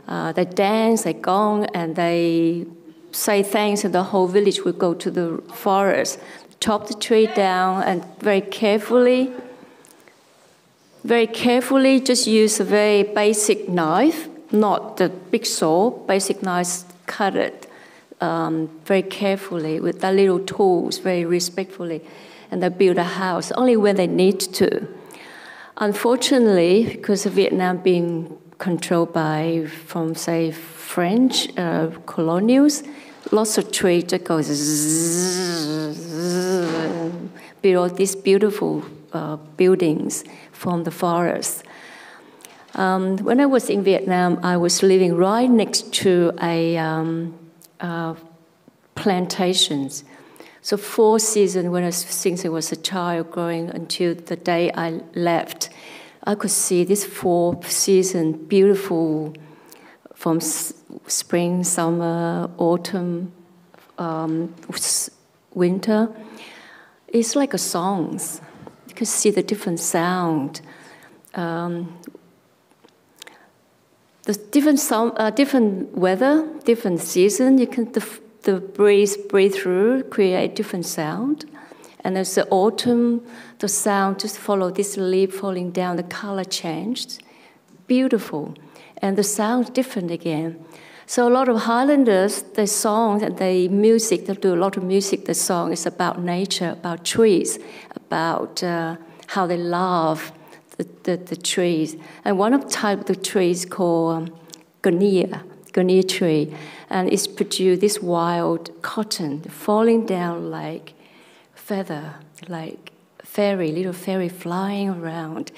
They dance, they gong, and they say thanks, and the whole village would go to the forest, chop the tree down, and very carefully, just use a very basic knife, not the big saw, basic knife, cut it very carefully with their little tools, very respectfully, and they build a house only when they need to. Unfortunately, because of Vietnam being controlled by, from say, French colonials, lots of trees that goes build these beautiful buildings from the forest. When I was in Vietnam, I was living right next to a plantations. So 4 seasons, since I was a child growing until the day I left, I could see this 4 seasons, beautiful, from spring, summer, autumn, winter. It's like a song. You can see the different sound. The different weather, different season. You can the breeze breathe through, create different sound. And as the autumn, the sound just follow this leaf falling down. The color changed, beautiful, and the sound different again. So a lot of Highlanders, their songs and their music, they do a lot of music. The song is about nature, about trees, about how they love the trees. And one of the type of the trees called Gonier tree, and it's produced this wild cotton falling down like feather, like little fairy flying around.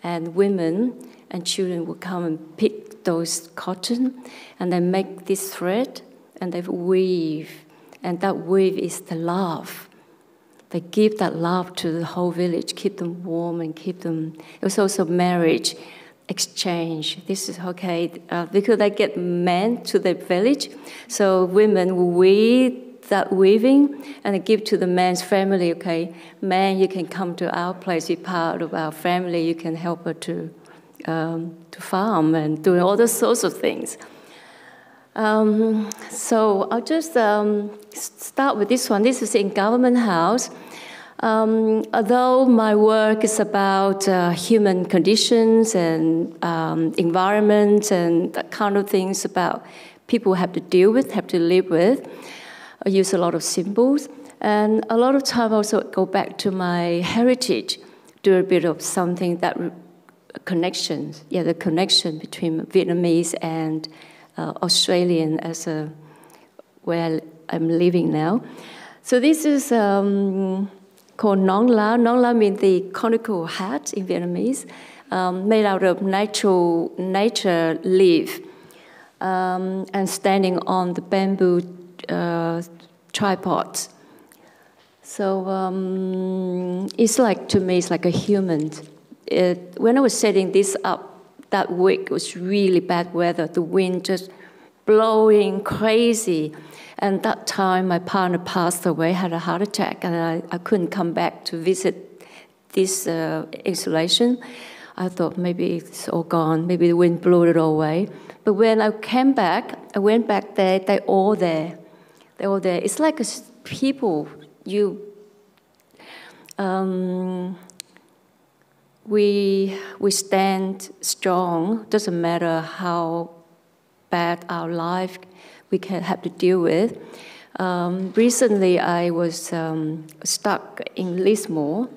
And women and children will come and pick those cotton, and they make this thread, and they weave. And that weave is the love. They give that love to the whole village, keep them warm and keep them. It was also marriage, exchange. This is okay, because they get men to the village, so women will weave that weaving and they give to the man's family. Okay, man, you can come to our place, be part of our family. You can help her to farm and do all those sorts of things. So I'll just start with this one. This is in Government House. Although my work is about human conditions and environment and that kind of things about people have to deal with, have to live with, I use a lot of symbols. And a lot of time I also go back to my heritage, do a bit of something that connections, the connection between Vietnamese and Australian as where I'm living now. So this is called nong lao. Nong lao means the conical hat in Vietnamese, made out of nature leaf, and standing on the bamboo tripods. So it's like, to me, it's like a human. When I was setting this up that week, it was really bad weather. The wind just blowing crazy. And that time, my partner passed away, had a heart attack, and I couldn't come back to visit this installation. I thought maybe it's all gone, maybe the wind blew it all away. But when I came back, I went back there, they're all there. They're all there. It's like people, we stand strong. Doesn't matter how bad our life we can have to deal with. Recently, I was stuck in Lismore.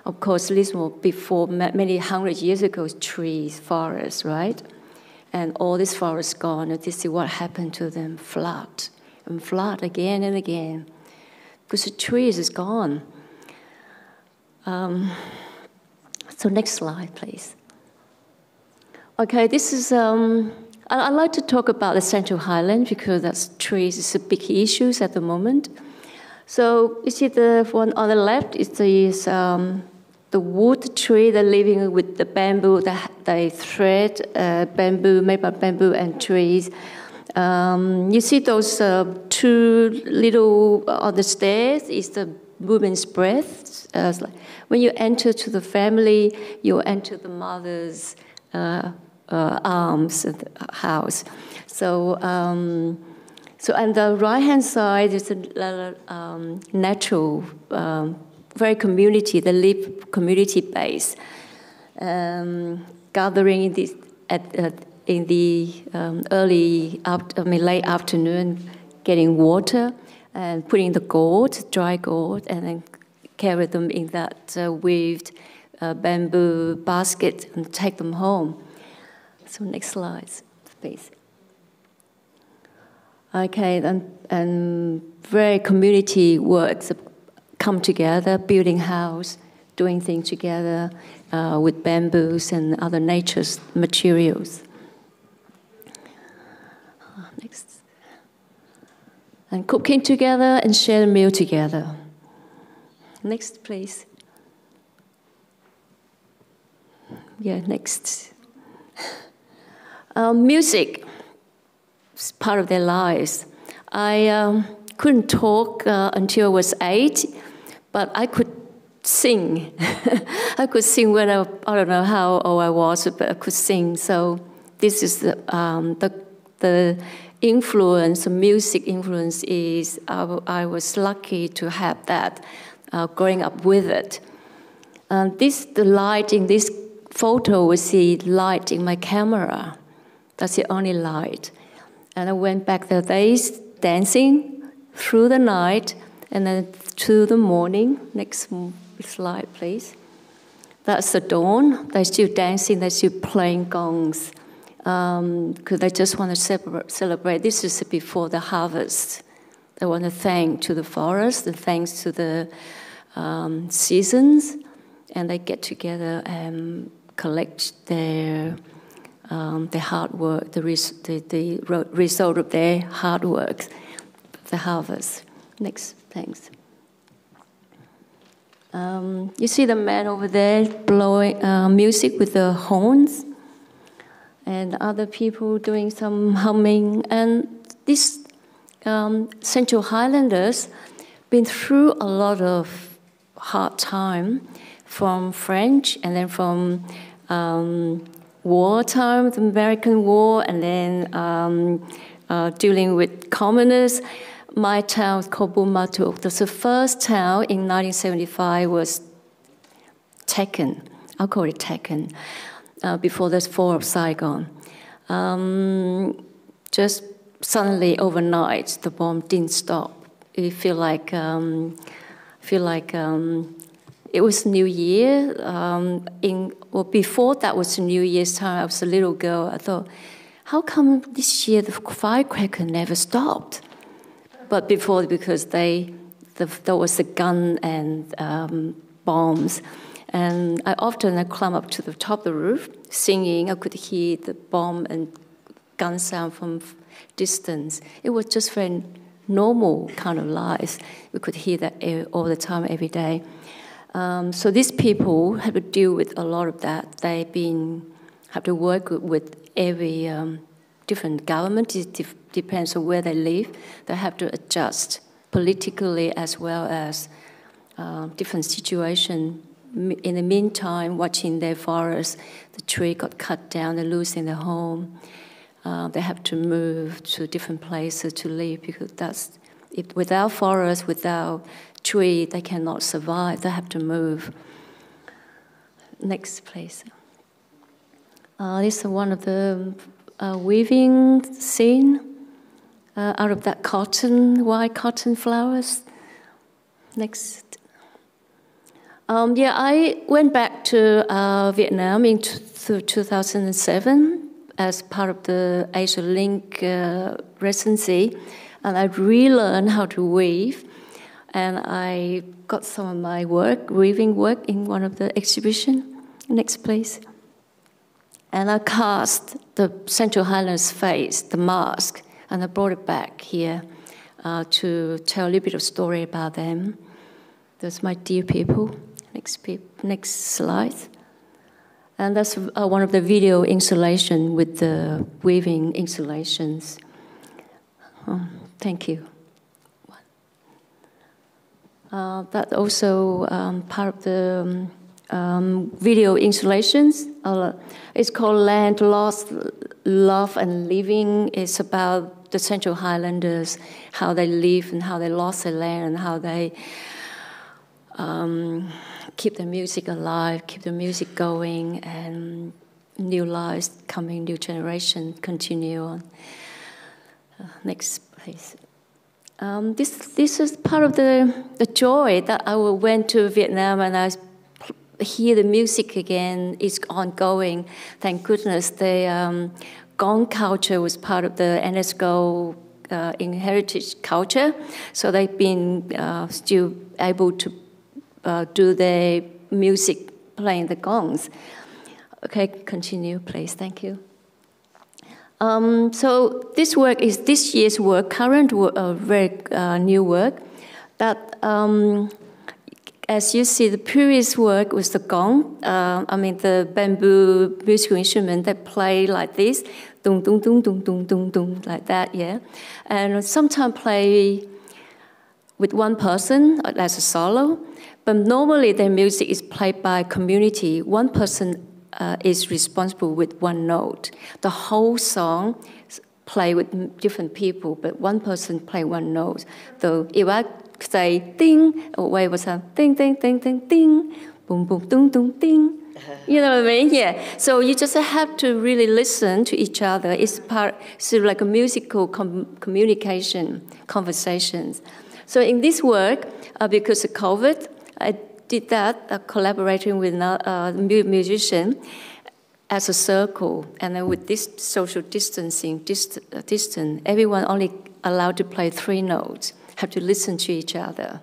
Of course, Lismore before many hundred years ago was trees, forests, right? And all this forest gone. And this is what happened to them: flood and flood again and again, because the trees is gone. So next slide, please. Okay, this is. I'd like to talk about the Central Highlands because that's trees is a big issue at the moment. So you see the one on the left is the wood tree. They're living with the bamboo. They thread bamboo, made by bamboo and trees. You see those two little on the stairs is the woman's breath. When you enter to the family, you enter the mother's arms and house. So on the right-hand side is a natural, very community. They live community-based, gathering in the late afternoon, getting water and putting the gourd, dry gourd, and then carry them in that weaved bamboo basket and take them home. So next slide, please. Okay, and very community works come together, building house, doing things together with bamboos and other nature's materials. Next. And cooking together and share a meal together. Next, please. Yeah, next. Music is part of their lives. I couldn't talk until I was 8, but I could sing. I could sing when I don't know how old I was, but I could sing. So this is the influence, the music influence is, I was lucky to have that, growing up with it. The light in this photo was the light in my camera. That's the only light. And I went back the days dancing through the night and then to the morning. Next slide, please. That's the dawn. They're still dancing, they're still playing gongs because they just want to celebrate. This is before the harvest. They want to thank to the forest and thanks to the seasons, and they get together and collect their hard work, the result of their hard work, the harvest. Next, thanks. You see the man over there blowing music with the horns, and other people doing some humming. And these Central Highlanders been through a lot of hard time from French and then from wartime, the American War, and then dealing with commoners. My town is called Bumatuk. That's the first town in 1975 was taken. I'll call it taken, before the fall of Saigon. Just suddenly overnight, the bomb didn't stop. You feel like it was New Year. Before that was New Year's time, I was a little girl. I thought, how come this year the firecracker never stopped? But before, because they there was the gun and bombs. And I climb up to the top of the roof, singing. I could hear the bomb and gun sound from distance. It was just very normal kind of life. We could hear that all the time, every day. So these people have to deal with a lot of that. Have to work with every different government. It depends on where they live. They have to adjust politically as well as different situations. In the meantime, watching their forest, the tree got cut down, they're losing their home. They have to move to different places to live because without forest, without tree, they cannot survive. They have to move. Next, please. This is one of the weaving scene out of that white cotton flowers. Next. I went back to Vietnam in 2007 as part of the Asia Link residency, and I relearned how to weave. And I got some of my weaving work, in one of the exhibition. Next, please. And I cast the Central Highlanders' face, the mask, and I brought it back here to tell a little bit of story about them. Those my dear people. Next slide. And that's one of the video installation with the weaving installations. Thank you. That also part of the video installations. It's called Land Lost, Love and Living. It's about the Central Highlanders, how they live and how they lost their land and how they keep the music alive, keep the music going, and new lives coming, new generation continue on. Next, please. This is part of the joy that I went to Vietnam and I hear the music again. It's ongoing. Thank goodness the gong culture was part of the UNESCO in heritage culture, so they've been still able to do their music playing the gongs. Okay, continue, please. Thank you. So this work is this year's work, current work, very new work. That, as you see, the previous work was the gong. The bamboo musical instrument that play like this, dung dung dung dung dung dung dung, like that, yeah. And sometimes play with one person as a solo. But normally their music is played by community. One person is responsible with one note. The whole song play with different people, but one person play one note. So if I say ding, away was a ding, ding, ding, ding, ding, boom, boom, ding, ding, ding. You know what I mean? Yeah. So you just have to really listen to each other. It's like a musical communication, conversations. So in this work, because of COVID, I did that, collaborating with a musician as a circle. And then with this social distancing, distance, everyone only allowed to play 3 notes, have to listen to each other.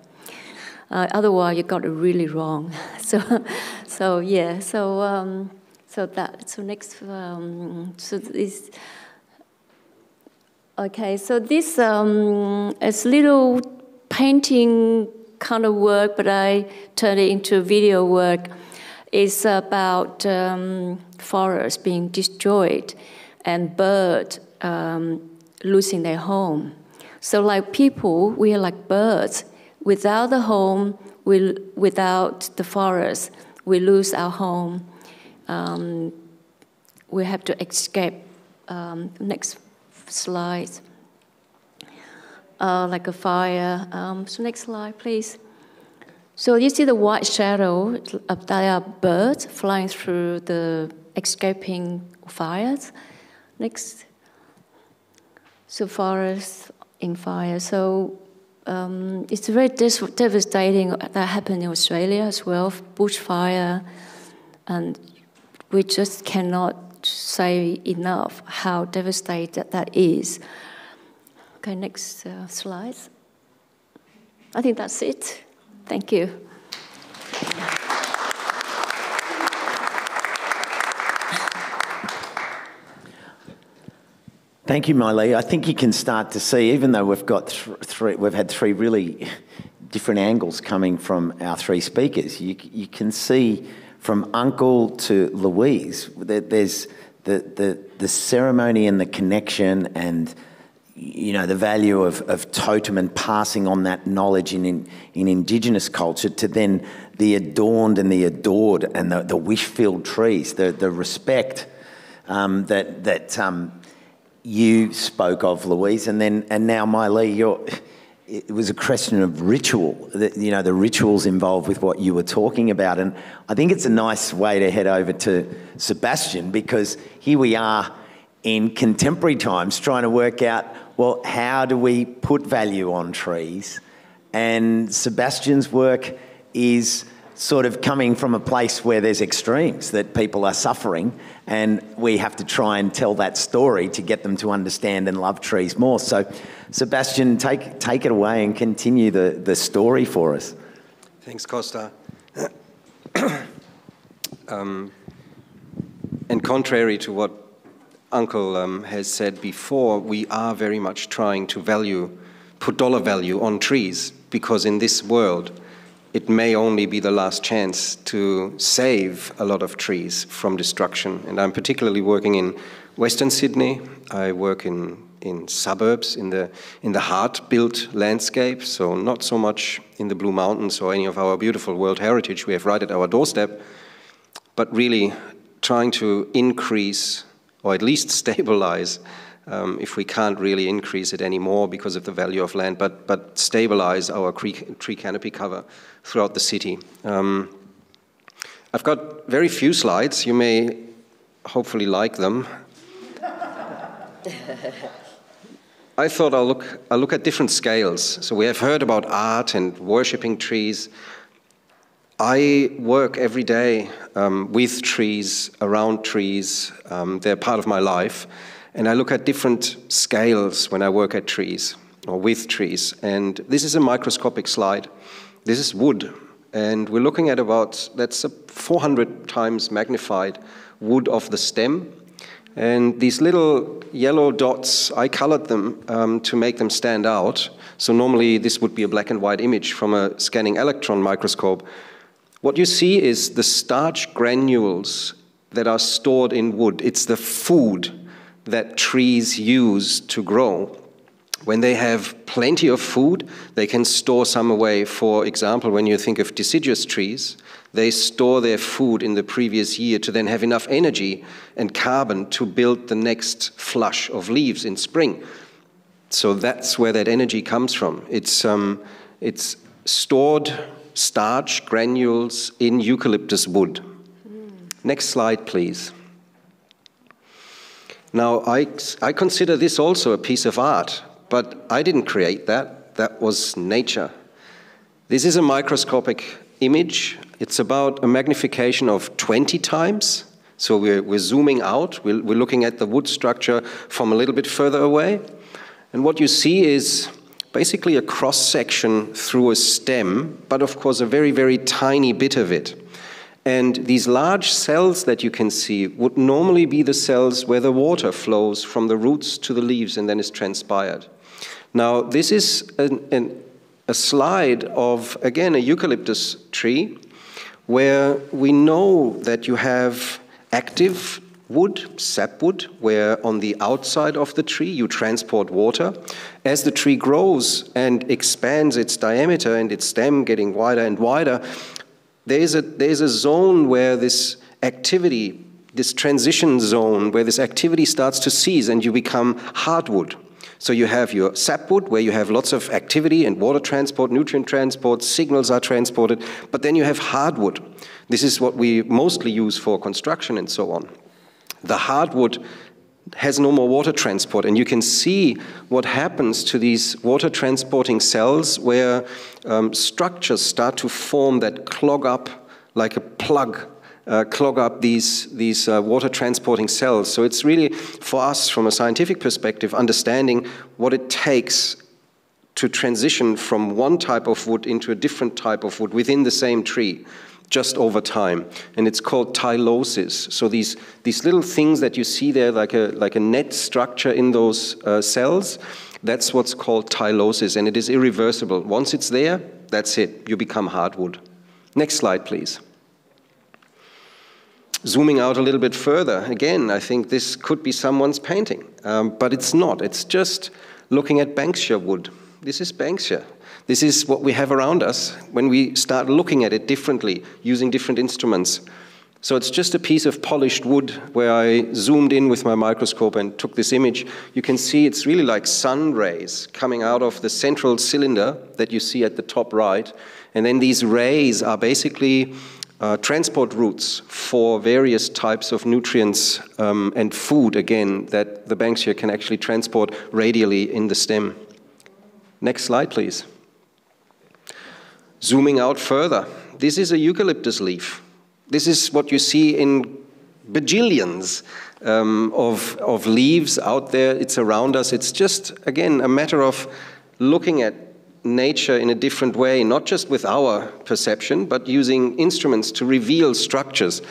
Otherwise, you got it really wrong. So next, this. Okay, so this is little painting kind of work, but I turned it into video work. It's about forests being destroyed and birds losing their home. So like people, we are like birds. Without the home, without the forest, we lose our home. We have to escape. Next slide. Like a fire. So next slide, please. So you see the white shadow. They are birds flying through the escaping fires. Next. So forest in fire. So it's very devastating that happened in Australia as well, bushfire, and we just cannot say enough how devastating that is. Okay, next slide. I think that's it. Thank you. Thank you, Miley. I think you can start to see, even though we've got we've had three really different angles coming from our three speakers, you can see from Uncle to Louise that there's the ceremony and the connection and, you know, the value of totem and passing on that knowledge in Indigenous culture to then the adorned and the adored and the wish-filled trees, the respect that you spoke of, Louise, and now Miley, it was a question of ritual, you know, the rituals involved with what you were talking about. And I think it's a nice way to head over to Sebastian, because here we are in contemporary times trying to work out, well, how do we put value on trees? And Sebastian's work is sort of coming from a place where there's extremes, that people are suffering, and we have to try and tell that story to get them to understand and love trees more. So, Sebastian, take it away and continue the story for us. Thanks, Costa. And contrary to what Uncle has said before, we are very much trying to put dollar value on trees, because in this world, it may only be the last chance to save a lot of trees from destruction. And I'm particularly working in Western Sydney. I work in suburbs, in the heart-built landscape, so not so much in the Blue Mountains or any of our beautiful World Heritage we have right at our doorstep, but really trying to increase, or at least stabilize, if we can't really increase it anymore because of the value of land, but stabilize our tree canopy cover throughout the city. I've got very few slides. You may hopefully like them. I thought I'll look at different scales. So we have heard about art and worshipping trees. I work every day with trees, around trees. They're part of my life. And I look at different scales when I work at trees or with trees. And this is a microscopic slide. This is wood. And we're looking at that's a 400 times magnified wood of the stem. And these little yellow dots, I colored them to make them stand out. So normally this would be a black and white image from a scanning electron microscope. What you see is the starch granules that are stored in wood. It's the food that trees use to grow. When they have plenty of food, they can store some away. For example, when you think of deciduous trees, they store their food in the previous year to then have enough energy and carbon to build the next flush of leaves in spring. So that's where that energy comes from. It's stored starch granules in eucalyptus wood. Next slide, please. Now, I consider this also a piece of art, but I didn't create that. That was nature. This is a microscopic image. It's about a magnification of 20 times. So we're zooming out. We're looking at the wood structure from a little bit further away. And what you see is basically a cross-section through a stem, but of course a very, very tiny bit of it. And these large cells that you can see would normally be the cells where the water flows from the roots to the leaves and then is transpired. Now, this is a slide of, again, a eucalyptus tree where we know that you have active wood, sapwood, where on the outside of the tree you transport water. As the tree grows and expands its diameter and its stem getting wider and wider, there's a zone where this activity, this transition zone, where this activity starts to cease and you become hardwood. So you have your sapwood, where you have lots of activity and water transport, nutrient transport, signals are transported, but then you have hardwood. This is what we mostly use for construction and so on. The hardwood has no more water transport, and you can see what happens to these water transporting cells where structures start to form that clog up like a plug, clog up these water transporting cells. So it's really, for us, from a scientific perspective, understanding what it takes to transition from one type of wood into a different type of wood within the same tree, just over time. And it's called tylosis. So these little things that you see there, like a net structure in those cells, that's what's called tylosis, and it is irreversible. Once it's there, that's it. You become hardwood. Next slide, please. Zooming out a little bit further, again, I think this could be someone's painting, but it's not. It's just looking at Banksia wood. This is Banksia. This is what we have around us when we start looking at it differently, using different instruments. So it's just a piece of polished wood where I zoomed in with my microscope and took this image. You can see it's really like sun rays coming out of the central cylinder that you see at the top right. And then these rays are basically transport routes for various types of nutrients and food, again, that the Banksia can actually transport radially in the stem. Next slide, please. Zooming out further, this is a eucalyptus leaf. This is what you see in bajillions of leaves out there. It's around us. It's just, again, a matter of looking at nature in a different way, not just with our perception, but using instruments to reveal structures.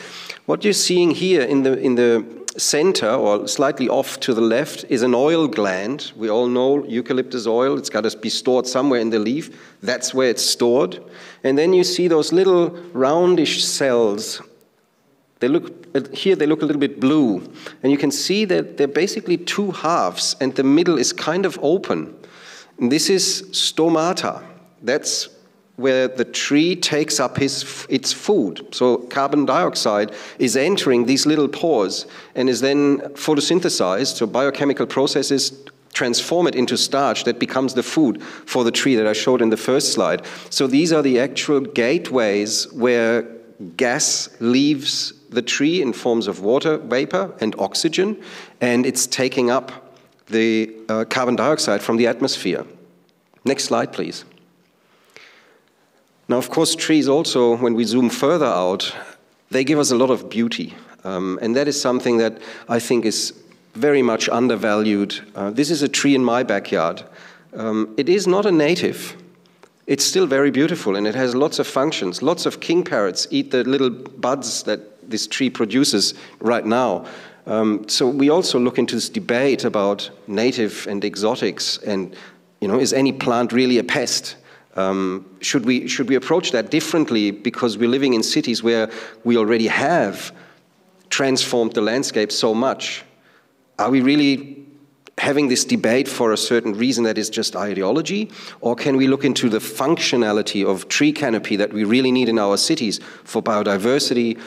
What you're seeing here in the center, or slightly off to the left, is an oil gland. We all know eucalyptus oil. It's got to be stored somewhere in the leaf. That's where it's stored. And then you see those little roundish cells. They look a little bit blue. And you can see that they're basically two halves, and the middle is kind of open. And this is stomata. That's where the tree takes up its food. So carbon dioxide is entering these little pores and is then photosynthesized, so biochemical processes transform it into starch that becomes the food for the tree that I showed in the first slide. So these are the actual gateways where gas leaves the tree in forms of water vapor and oxygen, and it's taking up the carbon dioxide from the atmosphere. Next slide, please. Now, of course, trees also, when we zoom further out, they give us a lot of beauty. And that is something that I think is very much undervalued. This is a tree in my backyard. It is not a native. It's still very beautiful, and it has lots of functions. Lots of king parrots eat the little buds that this tree produces right now. So we also look into this debate about native and exotics, and is any plant really a pest? Should we approach that differently because we're living in cities where we already have transformed the landscape so much? Are we really having this debate for a certain reason that is just ideology? Or can we look into the functionality of tree canopy that we really need in our cities for biodiversity,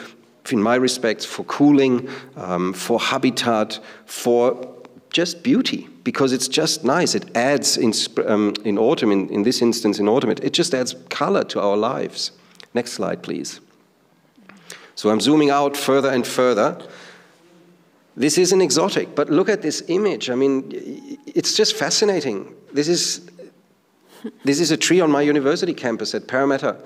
in my respects, for cooling, for habitat, for just beauty? Because it's just nice. It adds in autumn, in this instance in autumn, it just adds color to our lives. Next slide, please. So I'm zooming out further and further. This is an exotic, but look at this image. I mean, it's just fascinating. This is a tree on my university campus at Parramatta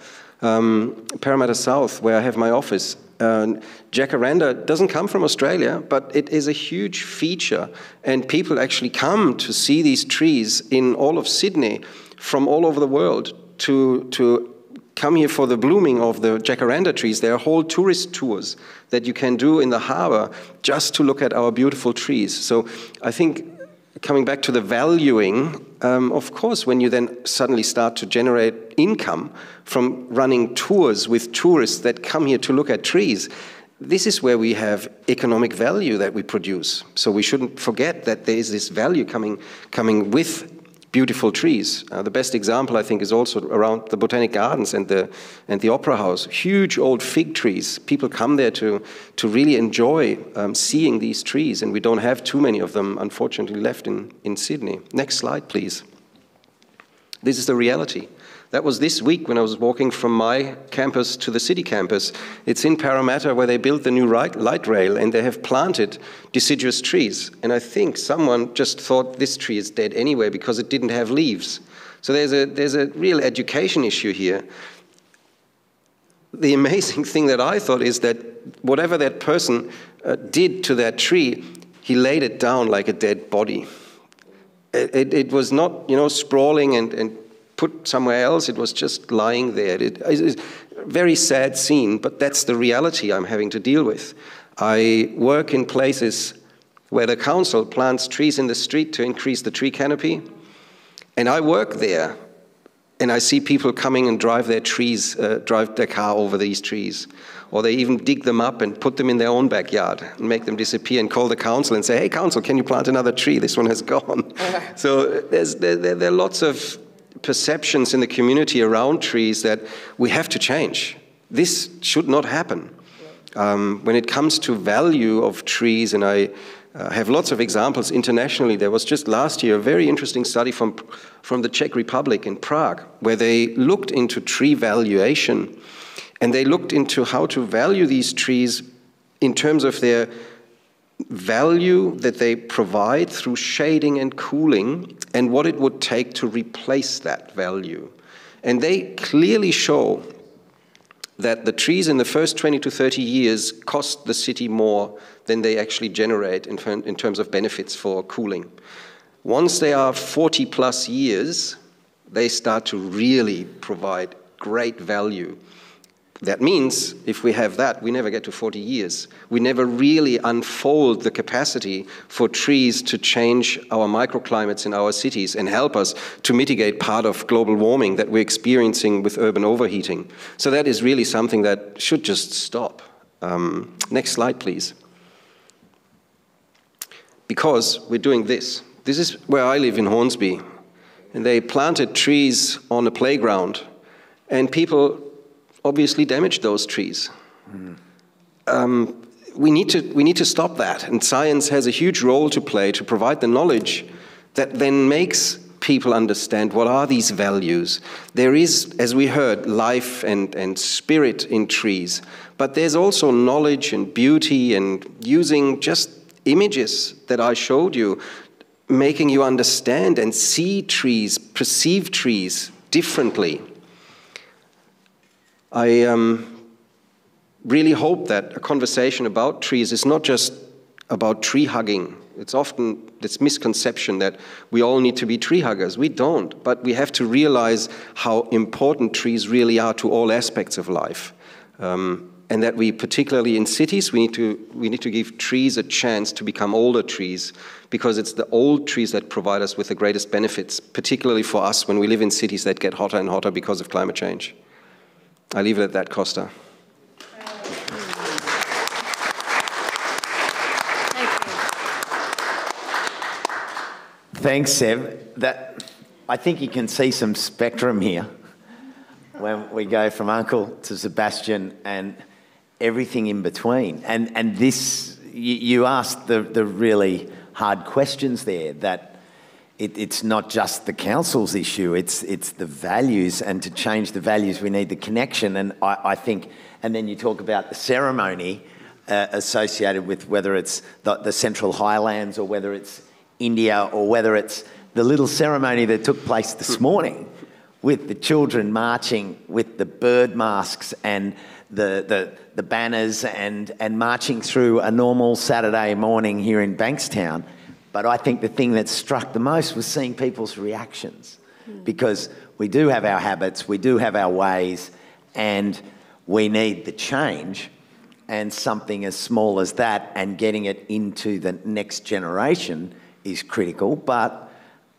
South, where I have my office. Jacaranda doesn't come from Australia, but it is a huge feature, and people actually come to see these trees in all of Sydney from all over the world to come here for the blooming of the jacaranda trees. There are whole tourist tours that you can do in the harbour just to look at our beautiful trees. So I think, coming back to the valuing, of course, when you then suddenly start to generate income from running tours with tourists that come here to look at trees, this is where we have economic value that we produce. So we shouldn't forget that there is this value coming with beautiful trees. The best example, I think, is also around the Botanic Gardens and the Opera House. Huge old fig trees. People come there to really enjoy seeing these trees, and we don't have too many of them, unfortunately, left in Sydney. Next slide, please. This is the reality. That was this week when I was walking from my campus to the city campus. It's in Parramatta where they built the new light rail, and they have planted deciduous trees. And I think someone just thought this tree is dead anyway because it didn't have leaves. So there's a real education issue here. The amazing thing that I thought is that whatever that person did to that tree, he laid it down like a dead body. It was not, you know, sprawling and put somewhere else. It was just lying there. It's a very sad scene, but that's the reality I'm having to deal with. I work in places where the council plants trees in the street to increase the tree canopy, and I work there, and I see people coming and drive their car over these trees, or they even dig them up and put them in their own backyard and make them disappear and call the council and say, hey, council, can you plant another tree? This one has gone. So there are lots of perceptions in the community around trees that we have to change. This should not happen. When it comes to value of trees, and I have lots of examples internationally. There was just last year a very interesting study from the Czech Republic in Prague, where they looked into tree valuation, and they looked into how to value these trees in terms of their value that they provide through shading and cooling, and what it would take to replace that value. And they clearly show that the trees in the first 20 to 30 years cost the city more than they actually generate in terms of benefits for cooling. Once they are 40 plus years, they start to really provide great value. That means if we have that, we never get to 40 years. We never really unfold the capacity for trees to change our microclimates in our cities and help us to mitigate part of global warming that we're experiencing with urban overheating. So that is really something that should just stop. Next slide, please. Because we're doing this. This is where I live in Hornsby. And they planted trees on a playground, and people obviously damaged those trees. We need to stop that, and science has a huge role to play to provide the knowledge that then makes people understand what are these values. There is, as we heard, life and spirit in trees, but there's also knowledge and beauty, and using just images that I showed you, making you understand and see trees, perceive trees differently. I really hope that a conversation about trees is not just about tree hugging. It's often this misconception that we all need to be tree huggers. We don't, but we have to realize how important trees really are to all aspects of life. And that we, particularly in cities, we need to give trees a chance to become older trees, because it's the old trees that provide us with the greatest benefits, particularly for us when we live in cities that get hotter and hotter because of climate change. I leave it at that, Costa. Thanks, Seb. I think you can see some spectrum here when we go from Uncle to Sebastian and everything in between. And this, you asked the really hard questions there, that it's not just the council's issue, it's the values, and to change the values we need the connection. And I think, and then you talk about the ceremony associated with whether it's the Central Highlands, or whether it's India, or whether it's the little ceremony that took place this morning with the children marching with the bird masks and the banners and marching through a normal Saturday morning here in Bankstown. But I think the thing that struck the most was seeing people's reactions, because we do have our habits, we do have our ways, and we need the change. And something as small as that and getting it into the next generation is critical. But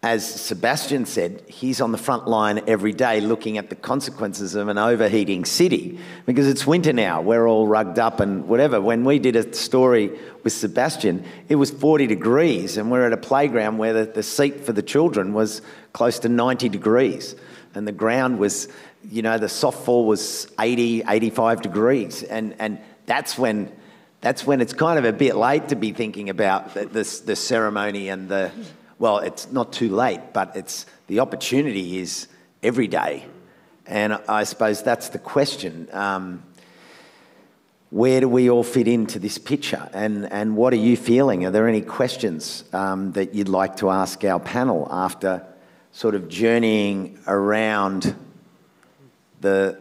as Sebastian said, he's on the front line every day looking at the consequences of an overheating city, because it's winter now, we're all rugged up and whatever. When we did a story with Sebastian, it was 40 degrees, and we're at a playground where the seat for the children was close to 90 degrees, and the ground was, you know, the soft fall was 80, 85 degrees, and that's when it's kind of a bit late to be thinking about the ceremony and the... Well, it's not too late, but the opportunity is every day. And I suppose that's the question. Where do we all fit into this picture? And what are you feeling? Are there any questions that you'd like to ask our panel after sort of journeying around the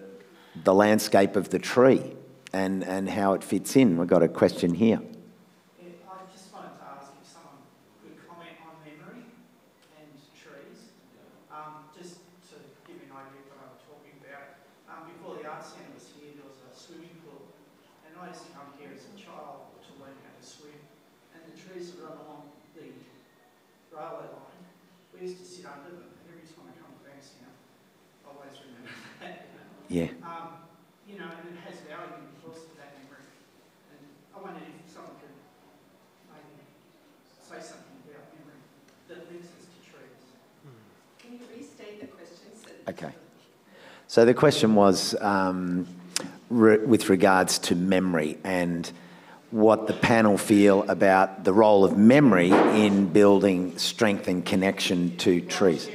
landscape of the tree and how it fits in? We've got a question here. I just wanted to ask if someone could comment on memory and the railway line, we used to sit under them. And every time I come to Bankstown, I always remember that. Yeah. You know, and it has value because of that memory. And I wondered if someone could maybe say something about memory that links us to trees. Can you restate the questions? Okay. So the question was with regards to memory and what the panel feel about the role of memory in building strength and connection to trees.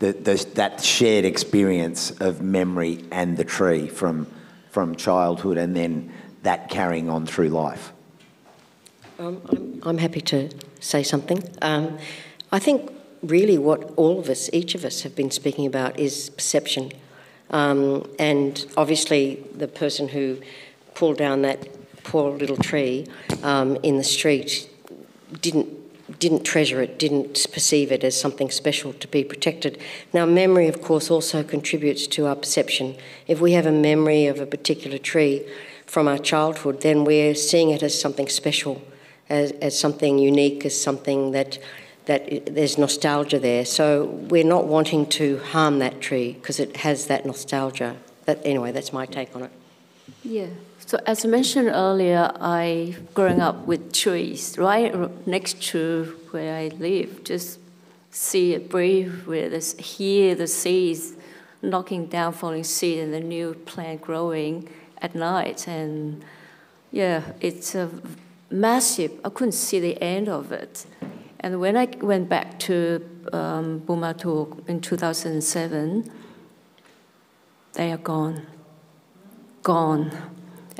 That shared experience of memory and the tree from childhood and then that carrying on through life. I'm happy to say something. I think really what all of us, each of us, have been speaking about is perception. And obviously the person who pulled down that poor little tree in the street didn't treasure it, didn't perceive it as something special to be protected. Now, memory, of course, also contributes to our perception. If we have a memory of a particular tree from our childhood, then we're seeing it as something special, as something unique, as something that there's nostalgia there. So we're not wanting to harm that tree because it has that nostalgia. Anyway, that's my take on it. Yeah. So as I mentioned earlier, I growing up with trees right next to where I live. Just see it, breathe with this, hear the seeds knocking down falling seed and the new plant growing at night. And yeah, it's a massive. I couldn't see the end of it. And when I went back to Bumatuk in 2007, they are gone.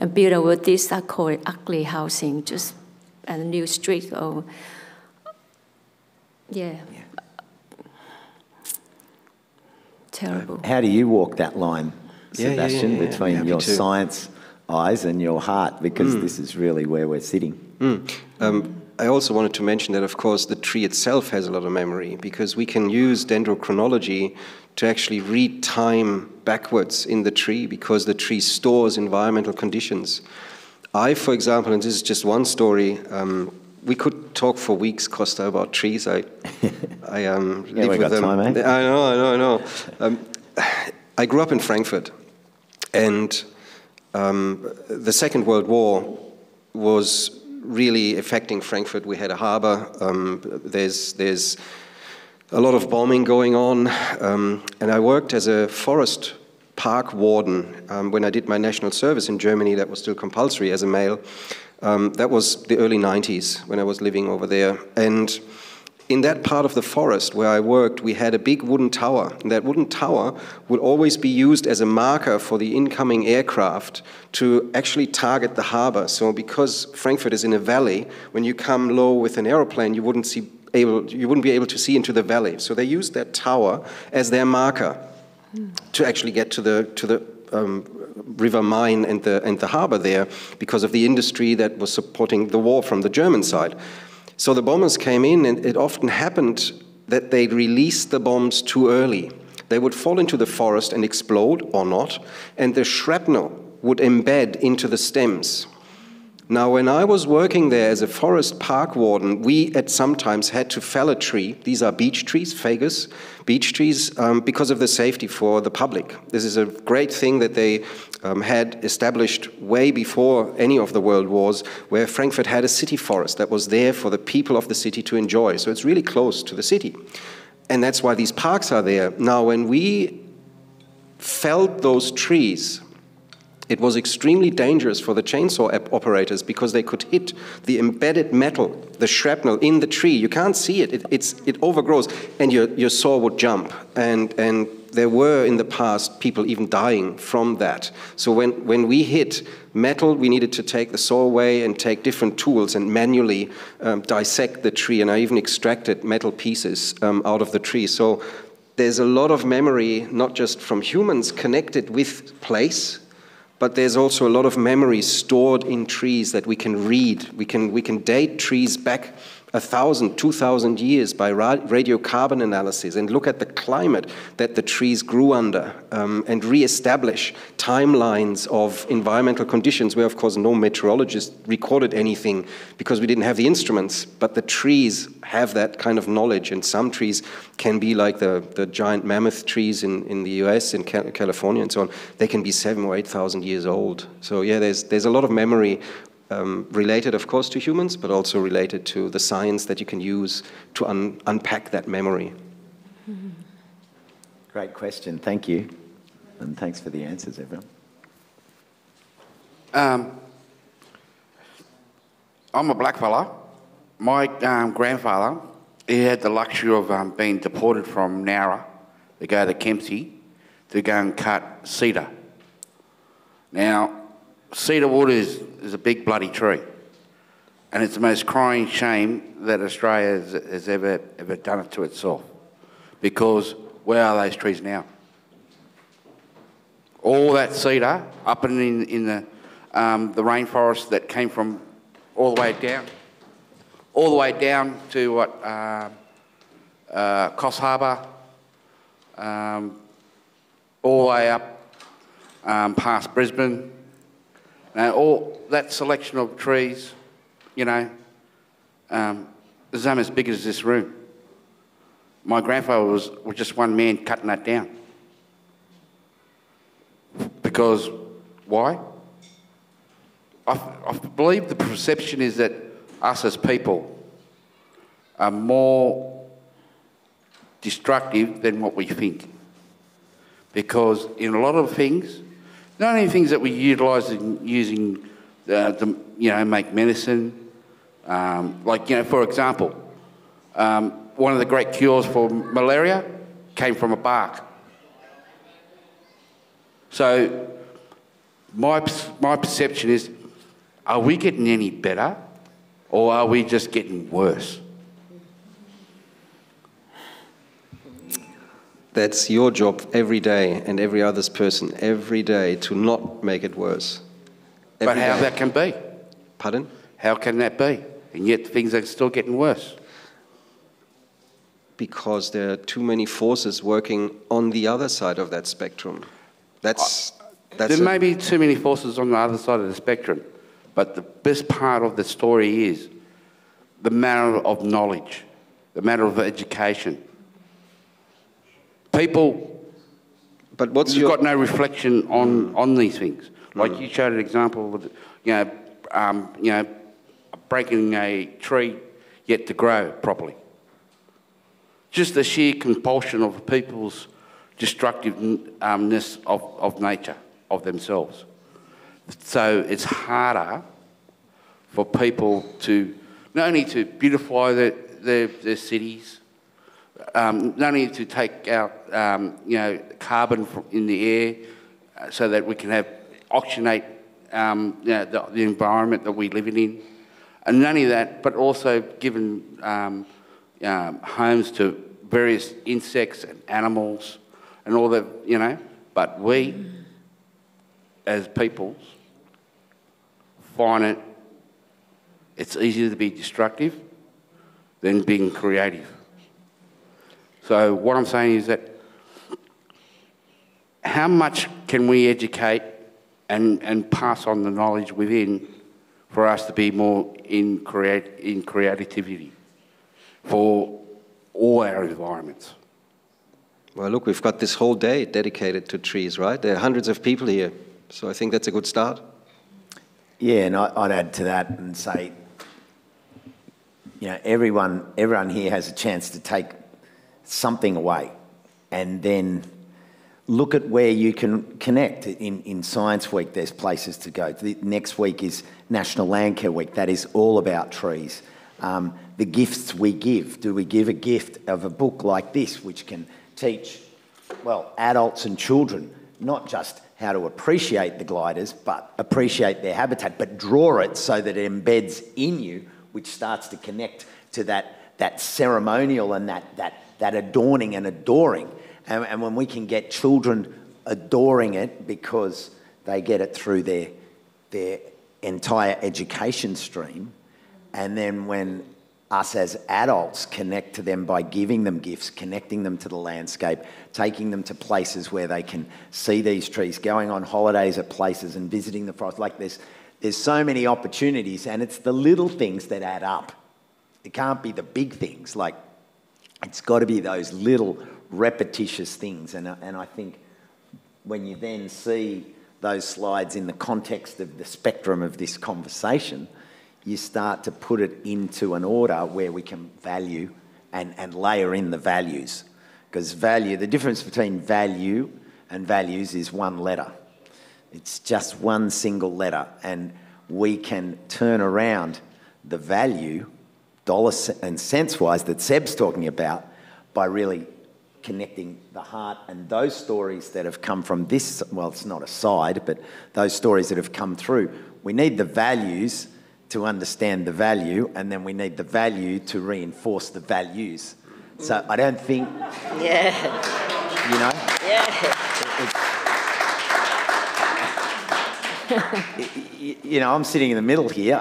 And built over this, I call it ugly housing, just and a new street. Oh, yeah. Terrible. How do you walk that line, Sebastian, between your science eyes and your heart? Because this is really where we're sitting. I also wanted to mention that, of course, the tree itself has a lot of memory because we can use dendrochronology to actually read time backwards in the tree because the tree stores environmental conditions. I, for example, and this is just one story, we could talk for weeks, Costa, about trees. I live with them. Time, eh? I know. I grew up in Frankfurt, and the Second World War was really affecting Frankfurt. We had a harbor. There's a lot of bombing going on, and I worked as a forest park warden when I did my national service in Germany. That was still compulsory as a male. That was the early 90s when I was living over there. And in that part of the forest where I worked, we had a big wooden tower. And that wooden tower would always be used as a marker for the incoming aircraft to actually target the harbor. So because Frankfurt is in a valley, when you come low with an aeroplane, you wouldn't be able to see into the valley. So they used that tower as their marker to actually get to the River Main and the harbor there because of the industry that was supporting the war from the German side. So the bombers came in, and it often happened that they released the bombs too early. They would fall into the forest and explode, or not, and the shrapnel would embed into the stems. Now, when I was working there as a forest park warden, we sometimes had to fell a tree. These are beech trees, fagus, beech trees, because of the safety for the public. This is a great thing that they had established way before any of the world wars, where Frankfurt had a city forest that was there for the people of the city to enjoy. So it's really close to the city. And that's why these parks are there. Now, when we felled those trees, it was extremely dangerous for the chainsaw operators because they could hit the embedded metal, the shrapnel in the tree. You can't see it. It overgrows, and your saw would jump. And there were in the past people even dying from that. So when we hit metal, we needed to take the saw away and take different tools and manually dissect the tree. And I even extracted metal pieces out of the tree. So there's a lot of memory, not just from humans connected with place, but there's also a lot of memory stored in trees that we can read. We can date trees back 1,000, 2,000 years by radiocarbon analysis and look at the climate that the trees grew under and re-establish timelines of environmental conditions where, of course, no meteorologist recorded anything because we didn't have the instruments, but the trees have that kind of knowledge, and some trees can be like the giant mammoth trees in the US, in California and so on. They can be 7,000 or 8,000 years old. So yeah, there's a lot of memory related, of course, to humans, but also related to the science that you can use to unpack that memory. Great question, thank you. And thanks for the answers, everyone. I'm a black fella. My grandfather, he had the luxury of being deported from Nowra to go to Kempsey to go and cut cedar. Now, cedar wood is a big bloody tree, and it's the most crying shame that Australia has ever done it to itself, because where are those trees now? All that cedar up in the rainforest that came from all the way down to what Coffs Harbour, all the way up past Brisbane. Now, all that selection of trees, you know, is almost as big as this room. My grandfather was just one man cutting that down. Because, why? I believe the perception is that us as people are more destructive than what we think. Because in a lot of things, not only things that we utilise in using, make medicine, for example, one of the great cures for malaria came from a bark. So my perception is, are we getting any better, or are we just getting worse? That's your job every day, and every other's person every day, to not make it worse. But how that can be? Pardon? How can that be? And yet things are still getting worse. Because there are too many forces working on the other side of that spectrum. There may be too many forces on the other side of the spectrum, but the best part of the story is the matter of knowledge, the matter of education. People, but you've got no reflection on these things. Like you showed an example of, breaking a tree yet to grow properly. Just the sheer compulsion of people's destructiveness of nature, of themselves. So it's harder for people to not only to beautify their cities, not only to take out carbon in the air, so that we can oxygenate the environment that we live in, and not only that, but also given homes to various insects and animals and all that, But we, as peoples, find it's easier to be destructive than being creative. So what I'm saying is that how much can we educate and pass on the knowledge within for us to be more in creativity for all our environments? Well, look, we've got this whole day dedicated to trees, right? There are hundreds of people here, so I think that's a good start. Yeah, and I'd add to that and say, everyone here has a chance to take something away, and then look at where you can connect. In Science Week, there's places to go. Next week is National Landcare Week. That is all about trees. The gifts we give. Do we give a gift of a book like this, which can teach, adults and children, not just how to appreciate the gliders, but appreciate their habitat, but draw it so that it embeds in you, which starts to connect to that ceremonial and that adorning and adoring. And when we can get children adoring it because they get it through their entire education stream, and then when us as adults connect to them by giving them gifts, connecting them to the landscape, taking them to places where they can see these trees, going on holidays at places and visiting the forest. Like there's so many opportunities, and it's the little things that add up. It can't be the big things. Like, it's got to be those little repetitious things. And I think when you then see those slides in the context of the spectrum of this conversation, you start to put it into an order where we can value and layer in the values. Because value, the difference between value and values is one letter. It's just one single letter, and we can turn around the value, dollars and cents-wise, that Seb's talking about by really connecting the heart and those stories that have come from this, well, it's not a side, but those stories that have come through. We need the values to understand the value, and then we need the value to reinforce the values. So I don't think, Yeah. you know, you know, I'm sitting in the middle here,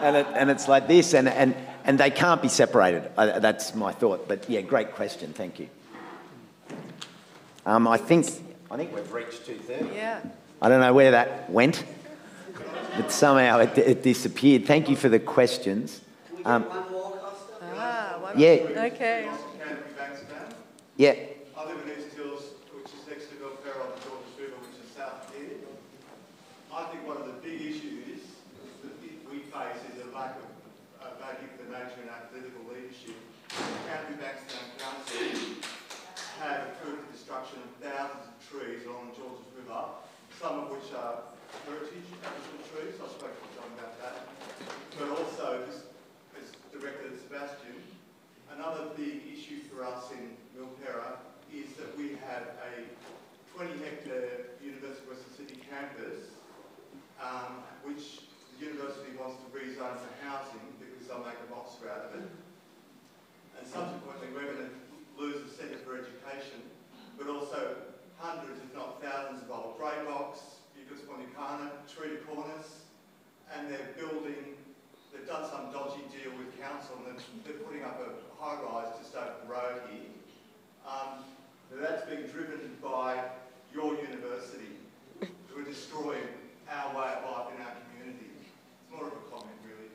and it's like this, and they can't be separated. That's my thought. But yeah, great question. Thank you. I think we've reached 2:30. Yeah. I don't know where that went, but somehow it disappeared. Thank you for the questions. One more, Costa? Yeah. Okay. Bankstown. Yeah. I live in East Hills, which is next to Belpera on the Georges River, which is south here. I think one of the big issues that we face is a lack of value for nature and our political leadership. County Bankstown Council have approved the destruction of thousands of trees along the Georges River, some of which are heritage Aboriginal trees. I spoke to John about that. But also, as directed at Sebastian, another big issue for us in Milpera is that we have a 20-hectare University of Western Sydney campus, which the university wants to rezone for housing because they'll make a monster out of it. And subsequently, we're going to lose a centre for education, but also hundreds, if not thousands, of old grey box, treated corners, and they've done some dodgy deal with council, and they're putting up a high-rise just over the road here. That's being driven by your university, who are destroying our way of life in our community. It's more of a comment, really.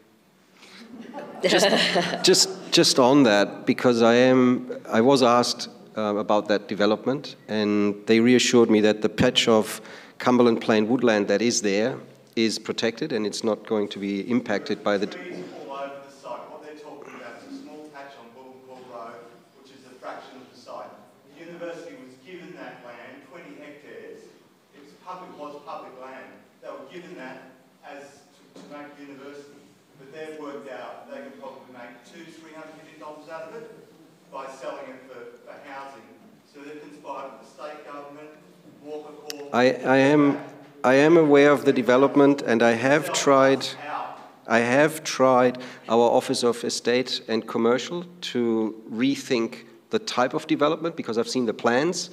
Just on that, because I was asked about that development, and they reassured me that the patch of Cumberland Plain woodland that is there is protected, and it's not going to be impacted by the... Trees all over the site. What they're talking about is a small patch on Bullecourt Road, which is a fraction of the site. The university was given that land, 20 hectares. It was public land. They were given that to make the university. But they've worked out they can probably make $200–300 million out of it by selling it for housing. So they've conspired with the state government, Walker Court. I am aware of the development, and I have tried our Office of Estate and Commercial to rethink the type of development, because I've seen the plans.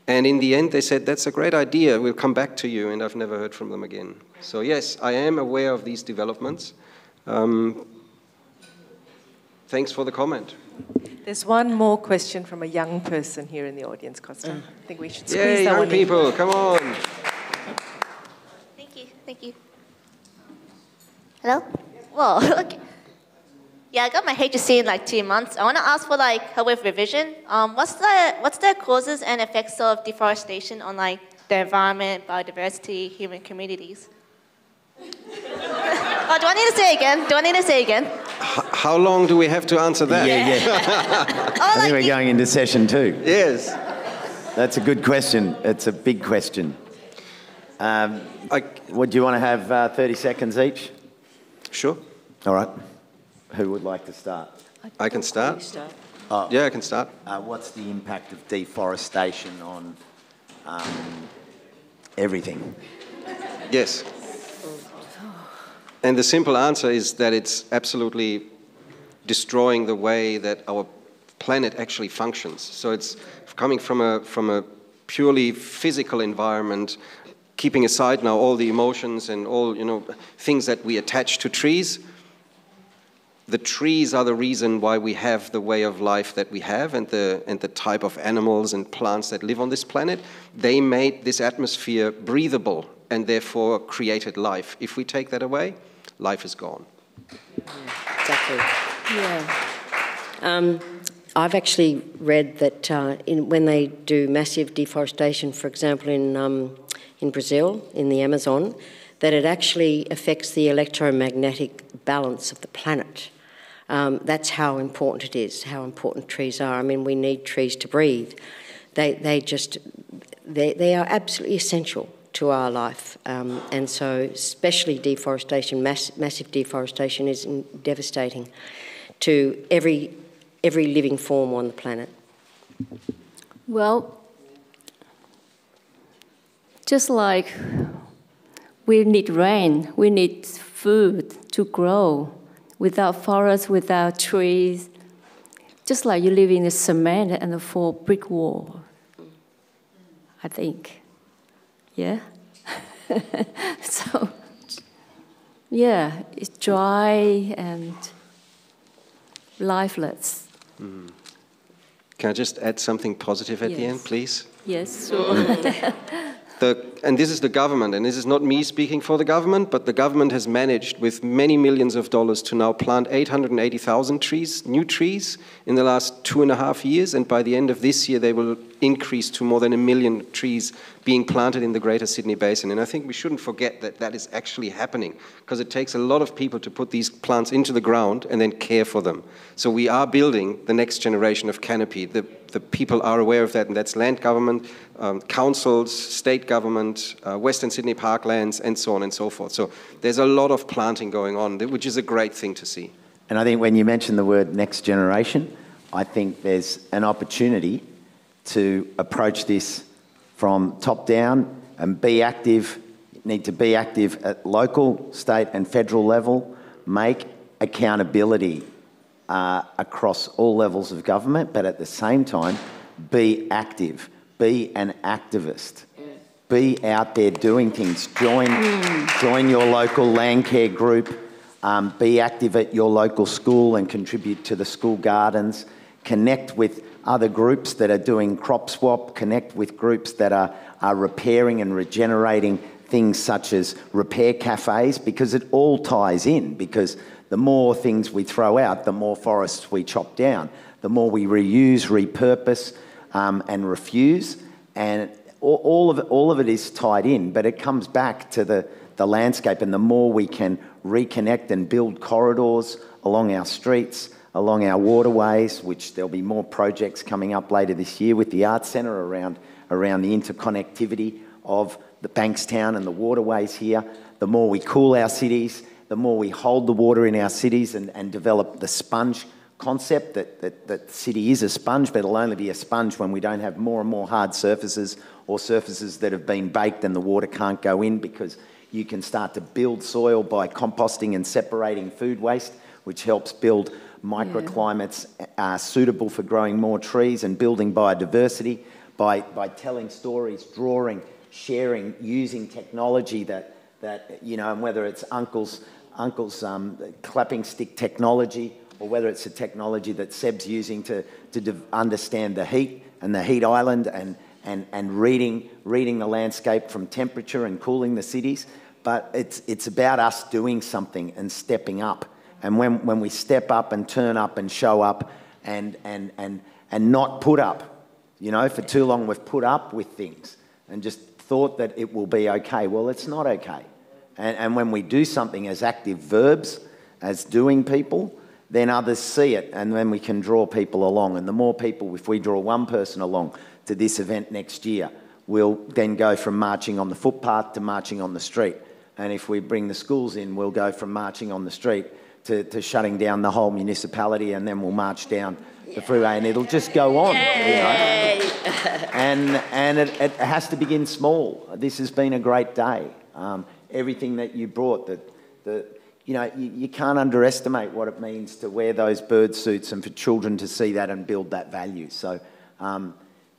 And in the end, they said, that's a great idea, we'll come back to you, and I've never heard from them again. So yes, I am aware of these developments. Thanks for the comment. There's one more question from a young person here in the audience, Costa. I think we should squeeze that young one people, in. come on. Thank you. Hello? Whoa, okay. Yeah, I got my HSC in like 2 months. I want to ask for like help with revision. What's the causes and effects of deforestation on like the environment, biodiversity, human communities? Oh, do I need to say again? How long do we have to answer that? Yeah. I think we're going into session 2. Yes. That's a good question. It's a big question. Would you want to have 30 seconds each? Sure. All right. Who would like to start? I can start. Oh. Yeah, I can start. What's the impact of deforestation on everything? Yes. And the simple answer is that it's absolutely destroying the way that our planet actually functions. So it's coming from a purely physical environment, keeping aside now all the emotions and all things that we attach to trees. the trees are the reason why we have the way of life that we have and the type of animals and plants that live on this planet. They made this atmosphere breathable and therefore created life. If we take that away, life is gone. Exactly. Yeah. I've actually read that when they do massive deforestation, for example, in Brazil, in the Amazon, that it actually affects the electromagnetic balance of the planet. That's how important it is, how important trees are. I mean, we need trees to breathe. They are absolutely essential to our life. And so especially deforestation, massive deforestation is devastating to every living form on the planet. Well, just like we need rain, we need food to grow. Without forests, without trees, just like you live in a cement and a full brick wall, I think. Yeah? So, yeah, it's dry and lifeless. Mm. Can I just add something positive at the end, please? Yes, sure. And this is the government, and this is not me speaking for the government, but the government has managed with many millions of dollars to now plant 880,000 trees, new trees, in the last 2.5 years, and by the end of this year they will increase to more than 1 million trees being planted in the Greater Sydney Basin. And I think we shouldn't forget that that is actually happening, because it takes a lot of people to put these plants into the ground and then care for them. So we are building the next generation of canopy. The people are aware of that, and that's land government, councils, state government, Western Sydney Parklands, and so on and so forth. So there's a lot of planting going on, which is a great thing to see. And I think when you mention the word next generation, I think there's an opportunity to approach this from top down and be active. You need to be active at local, state and federal level, make accountability across all levels of government, but at the same time, be active, be an activist, be out there doing things, join your local land care group, be active at your local school and contribute to the school gardens, connect with other groups that are doing crop swap, connect with groups that are repairing and regenerating things such as repair cafes, because it all ties in, because the more things we throw out, the more forests we chop down, the more we reuse, repurpose and refuse, and all of it is tied in, but it comes back to the landscape, and the more we can reconnect and build corridors along our streets, along our waterways, which there'll be more projects coming up later this year with the Arts Centre around the interconnectivity of the Bankstown and the waterways here. The more we cool our cities, the more we hold the water in our cities and develop the sponge concept that the city is a sponge, but it'll only be a sponge when we don't have more and more hard surfaces or surfaces that have been baked and the water can't go in, because you can start to build soil by composting and separating food waste, which helps build microclimates suitable for growing more trees and building biodiversity by telling stories, drawing, sharing, using technology that you know, and whether it's uncle's clapping stick technology, or whether it's a technology that Seb's using to understand the heat and the heat island and reading the landscape from temperature and cooling the cities. But it's about us doing something and stepping up. And when we step up and turn up and show up and not put up, you know, for too long we've put up with things and just thought that it will be okay. Well, it's not okay. And when we do something as active verbs, as doing people, then others see it, and then we can draw people along. And the more people, if we draw one person along to this event next year, we'll then go from marching on the footpath to marching on the street. And if we bring the schools in, we'll go from marching on the street to shutting down the whole municipality, and then we'll march down the freeway, and it'll just go on. You know? And it has to begin small. This has been a great day. Everything that you brought, you know, you can't underestimate what it means to wear those bird suits and for children to see that and build that value. So,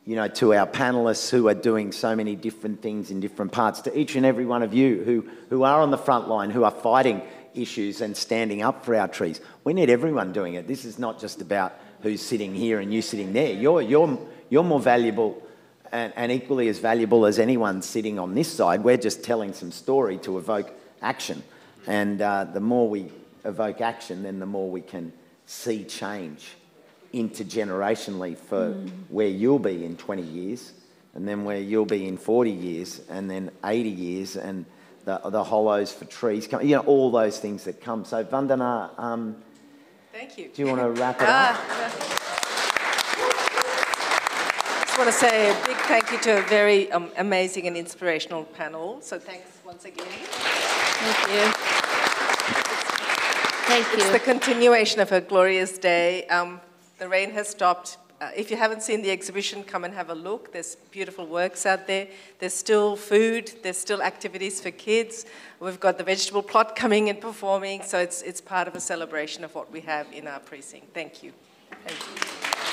you know, to our panellists who are doing so many different things in different parts, to each and every one of you who are on the front line, who are fighting issues and standing up for our trees. We need everyone doing it. This is not just about who's sitting here and you sitting there. You're more valuable and equally as valuable as anyone sitting on this side. We're just telling some story to evoke action. And the more we evoke action, then the more we can see change intergenerationally for where you'll be in 20 years, and then where you'll be in 40 years, and then 80 years, and the hollows for trees, you know, all those things that come. So Vandana, thank you. Do you want to wrap it up? I just want to say a big thank you to a very amazing and inspirational panel. So thanks once again. Thank you. Thank you. It's the continuation of a glorious day. The rain has stopped. If you haven't seen the exhibition, come and have a look. There's beautiful works out there. There's still food. There's still activities for kids. We've got the vegetable plot coming and performing. So it's part of a celebration of what we have in our precinct. Thank you. Thank you.